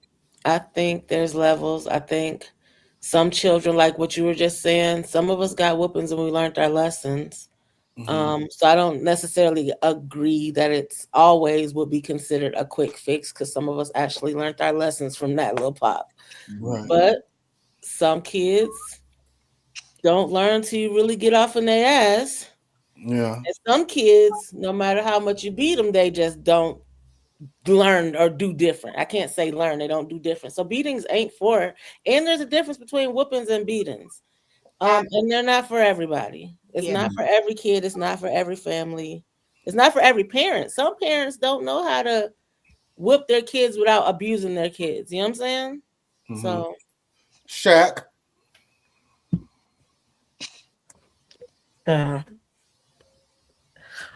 I think there's levels. I think some children, like what you were just saying, some of us got whoopings and we learned our lessons. So I don't necessarily agree that it's always would be considered a quick fix, because some of us actually learned our lessons from that little pop. Right. But some kids don't learn till you really get off in their ass. Yeah. And some kids, no matter how much you beat them, they just don't learn or do different. I can't say learn, they don't do different. So beatings ain't for, and there's a difference between whoopings and beatings. And they're not for everybody. It's not for every kid, it's not for every family, it's not for every parent. Some parents don't know how to whip their kids without abusing their kids. You know what I'm saying? So Shaq.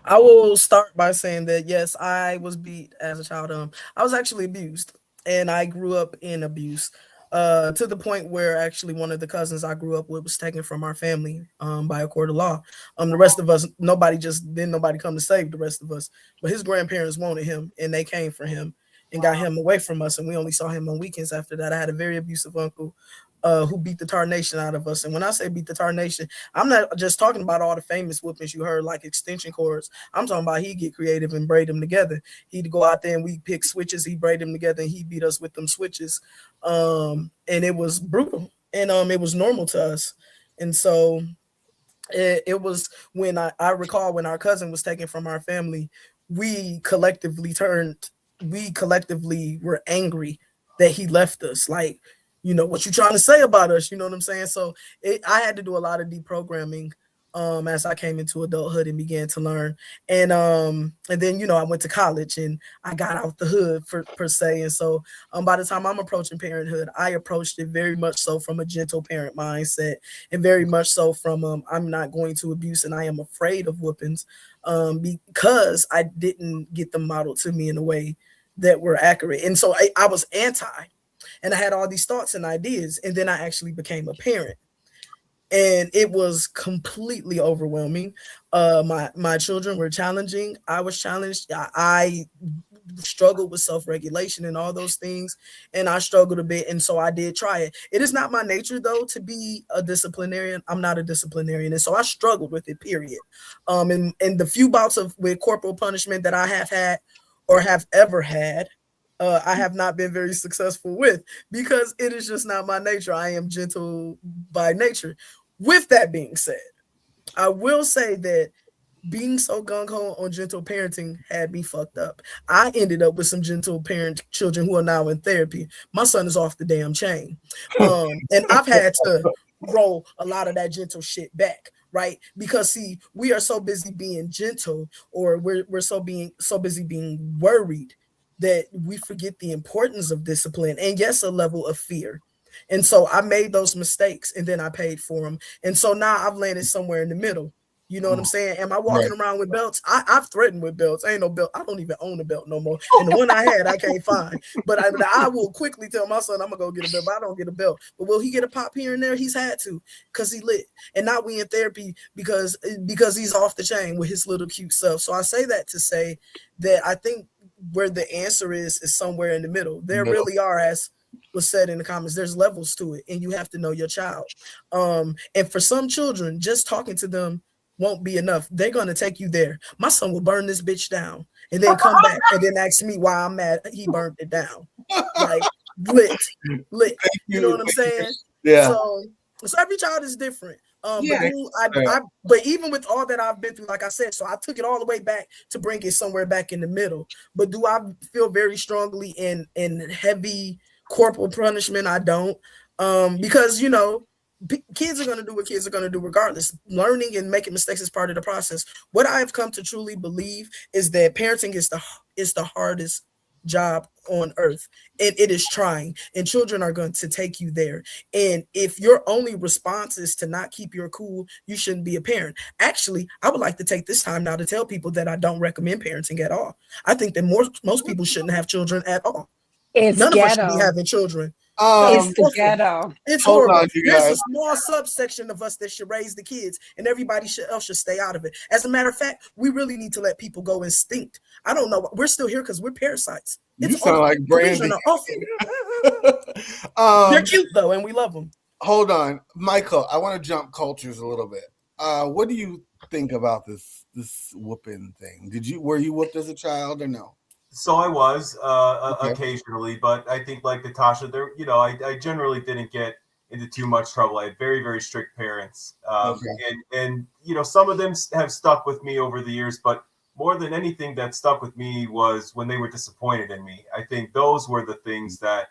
I will start by saying that yes, I was beat as a child. I was actually abused, and I grew up in abuse. To the point where actually one of the cousins I grew up with was taken from our family by a court of law. The rest of us, nobody come to save the rest of us, but his grandparents wanted him, and they came for him and got him away from us, and we only saw him on weekends after that. I had a very abusive uncle who beat the tarnation out of us. And when I say beat the tarnation, I'm not just talking about all the famous whoopings you heard, like extension cords. I'm talking about he'd get creative and braid them together. He'd go out there and we'd pick switches, he'd braid them together, and he beat us with them switches. And it was brutal, and it was normal to us. And so it was when I recall when our cousin was taken from our family, we collectively were angry that he left us. Like, you know, what you trying to say about us? You know what I'm saying? So I had to do a lot of deprogramming as I came into adulthood and began to learn. And then, you know, I went to college and I got out the hood per se. And so by the time I'm approaching parenthood, I approached it very much so from a gentle parent mindset, and very much so from I'm not going to abuse, and I am afraid of whoopings because I didn't get them modeled to me in a way that were accurate. And so I was anti. And I had all these thoughts and ideas, and then I actually became a parent, and it was completely overwhelming. My children were challenging. I was challenged. I struggled with self-regulation and all those things, and I struggled a bit, and so I did try it. It is not my nature, though, to be a disciplinarian. I'm not a disciplinarian, and so I struggled with it, period. And the few bouts with corporal punishment that I have had or have ever had, I have not been very successful with, because it is just not my nature. I am gentle by nature. With that being said, I will say that being so gung-ho on gentle parenting had me fucked up. I ended up with some gentle parent children who are now in therapy. My son is off the damn chain. And I've had to roll a lot of that gentle shit back, right? Because see, we are so busy being gentle, or we're so busy being worried that we forget the importance of discipline and, yes, a level of fear. And so I made those mistakes and then I paid for them. And so now I've landed somewhere in the middle. You know what I'm saying? Am I walking around with belts? I've threatened with belts. Ain't no belt. I don't even own a belt no more. And the one I had, I can't find. But I will quickly tell my son I'm gonna go get a belt. But I don't get a belt. But will he get a pop here and there? He's had to, because he lit. And now we in therapy because he's off the chain with his little cute stuff. So I say that to say that I think where the answer is somewhere in the middle. There really are, as was said in the comments, there's levels to it, and you have to know your child. And for some children, just talking to them won't be enough. They're gonna take you there. My son will burn this bitch down and then come back and then ask me why I'm mad he burned it down. Like lit. You know what I'm saying? Yeah. So every child is different. But even with all that I've been through, like I said, so I took it all the way back to bring it somewhere back in the middle. But do I feel very strongly in heavy corporal punishment? I don't. Because kids are going to do what kids are going to do regardless. Learning and making mistakes is part of the process. What I have come to truly believe is that parenting is the hardest job on earth, and it is trying, and children are going to take you there. And if your only response is to not keep your cool, you shouldn't be a parent. Actually, I would like to take this time now to tell people that I don't recommend parenting at all. I think that most people shouldn't have children at all. None of us should be having children. It's the ghetto. It's horrible. There's a small subsection of us that should raise the kids, and everybody else should stay out of it. As a matter of fact, we really need to let people go instinct. I don't know. We're still here because we're parasites. You sound like Brandy. They're cute though, and we love them. Hold on, Michael. I want to jump cultures a little bit. What do you think about this whooping thing? Were you whooped as a child or no? So I was occasionally, but I think like Natasha, there, I generally didn't get into too much trouble. I had very, very strict parents, and some of them have stuck with me over the years. But more than anything, that stuck with me was when they were disappointed in me. I think those were the things that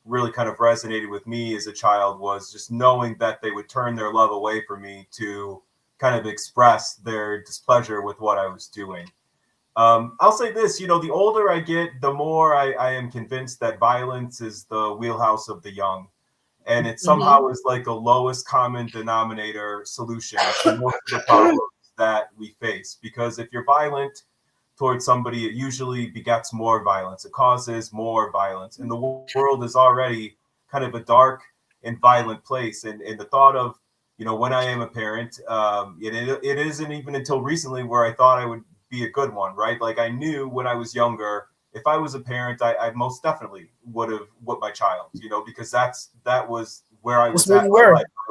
really kind of resonated with me as a child, was just knowing that they would turn their love away from me to kind of express their displeasure with what I was doing. I'll say this, the older I get, the more I am convinced that violence is the wheelhouse of the young. And it somehow is like the lowest common denominator solution to most of the problems that we face. Because if you're violent towards somebody, it usually begets more violence. It causes more violence. And the world is already kind of a dark and violent place. And the thought of, when I am a parent, it isn't even until recently where I thought I would be a good one, right? Like I knew when I was younger, if I was a parent, I most definitely would have whipped my child, because that was where I was at. I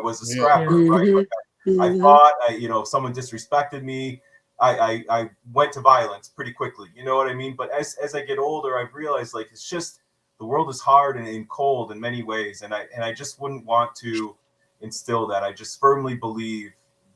was a scrapper, right? Like I thought, if someone disrespected me, I went to violence pretty quickly. You know what I mean? But as I get older, I've realized like it's just the world is hard and cold in many ways, and I just wouldn't want to instill that. I just firmly believe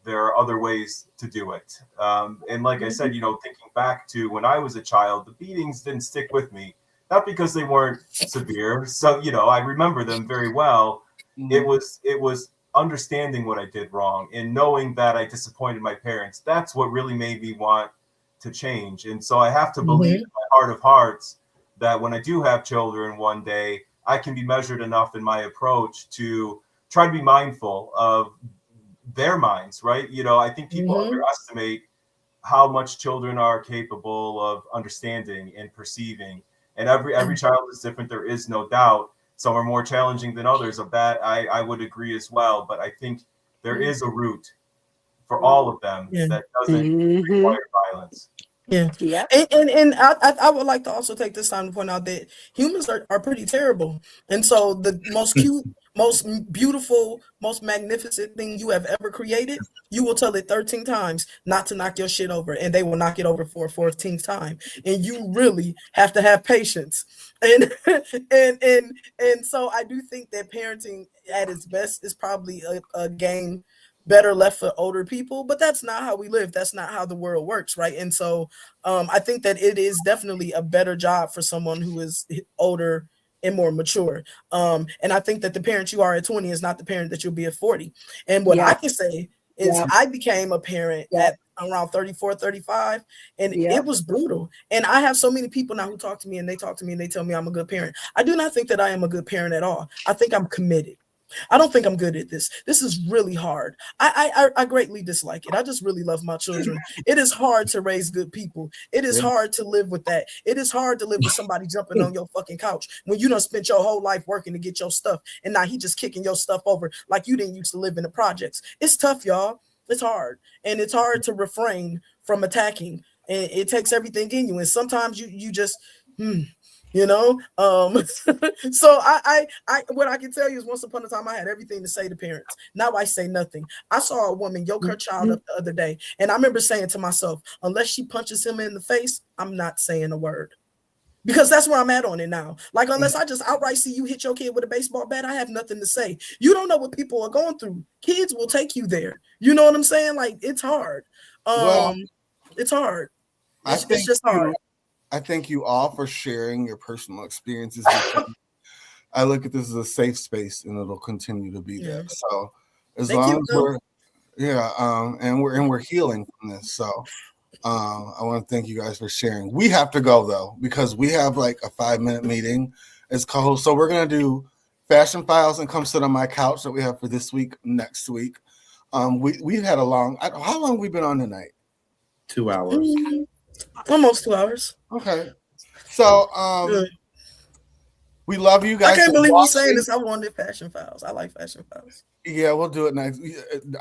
there are other ways to do it. And like I said, thinking back to when I was a child, the beatings didn't stick with me, not because they weren't severe. So, I remember them very well. It was understanding what I did wrong and knowing that I disappointed my parents. That's what really made me want to change. And so I have to believe in my heart of hearts that when I do have children one day, I can be measured enough in my approach to try to be mindful of their minds, right? I think people underestimate how much children are capable of understanding and perceiving. And every child is different. There is no doubt. Some are more challenging than others. Of that, I would agree as well. But I think there is a route for all of them that doesn't require violence. Yeah. And I would like to also take this time to point out that humans are pretty terrible. And so the most cute, most beautiful, most magnificent thing you have ever created, you will tell it 13 times not to knock your shit over, and they will knock it over for a 14th time. And you really have to have patience. And so I do think that parenting at its best is probably a game better left for older people, but that's not how we live. That's not how the world works, right? And so I think that it is definitely a better job for someone who is older and more mature. And I think that the parent you are at 20 is not the parent that you'll be at 40. And what I can say is I became a parent at around 34, 35, and it was brutal. And I have so many people now who talk to me and they tell me I'm a good parent. I do not think that I am a good parent at all. I think I'm committed. I don't think I'm good at this. This is really hard. I greatly dislike it. I just really love my children. It is hard to raise good people. It is hard to live with that. It is hard to live with somebody jumping on your fucking couch when you done spent your whole life working to get your stuff, and now he just kicking your stuff over like you didn't used to live in the projects. It's tough, y'all. It's hard. And it's hard to refrain from attacking. And it takes everything in you. And sometimes you just you know, so I what I can tell you is once upon a time I had everything to say to parents. Now I say nothing. I saw a woman yoke her child up the other day, and I remember saying to myself, unless she punches him in the face, I'm not saying a word. Because that's where I'm at on it now. Like, unless I just outright see you hit your kid with a baseball bat, I have nothing to say. You don't know what people are going through. Kids will take you there. You know what I'm saying? Like, it's hard. It's hard. It's just hard. I thank you all for sharing your personal experiences. I look at this as a safe space, and it'll continue to be there. So as long as we're healing from this. So I want to thank you guys for sharing. We have to go though, because we have like a 5-minute meeting as co-host. So we're gonna do fashion files and come sit on my couch that we have for this week, next week. We've had a long. How long have we been on tonight? 2 hours. Almost 2 hours. Okay. So we love you guys. I can't believe we're saying this. I wanted fashion files. I like fashion files. Yeah, we'll do it next.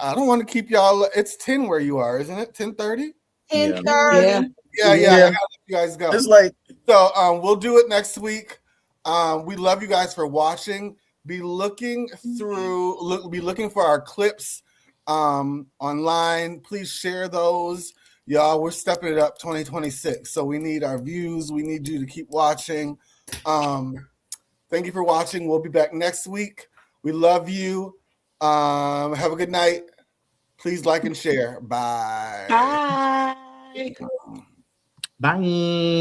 I don't want to keep y'all. It's 10 where you are, isn't it? 10:30? 10:30. Yeah. I gotta let you guys go. It's like so we'll do it next week. We love you guys for watching. Be looking for our clips online. Please share those. Y'all, we're stepping it up 2026. So we need our views. We need you to keep watching. Thank you for watching. We'll be back next week. We love you. Have a good night. Please like and share. Bye. Bye. Bye.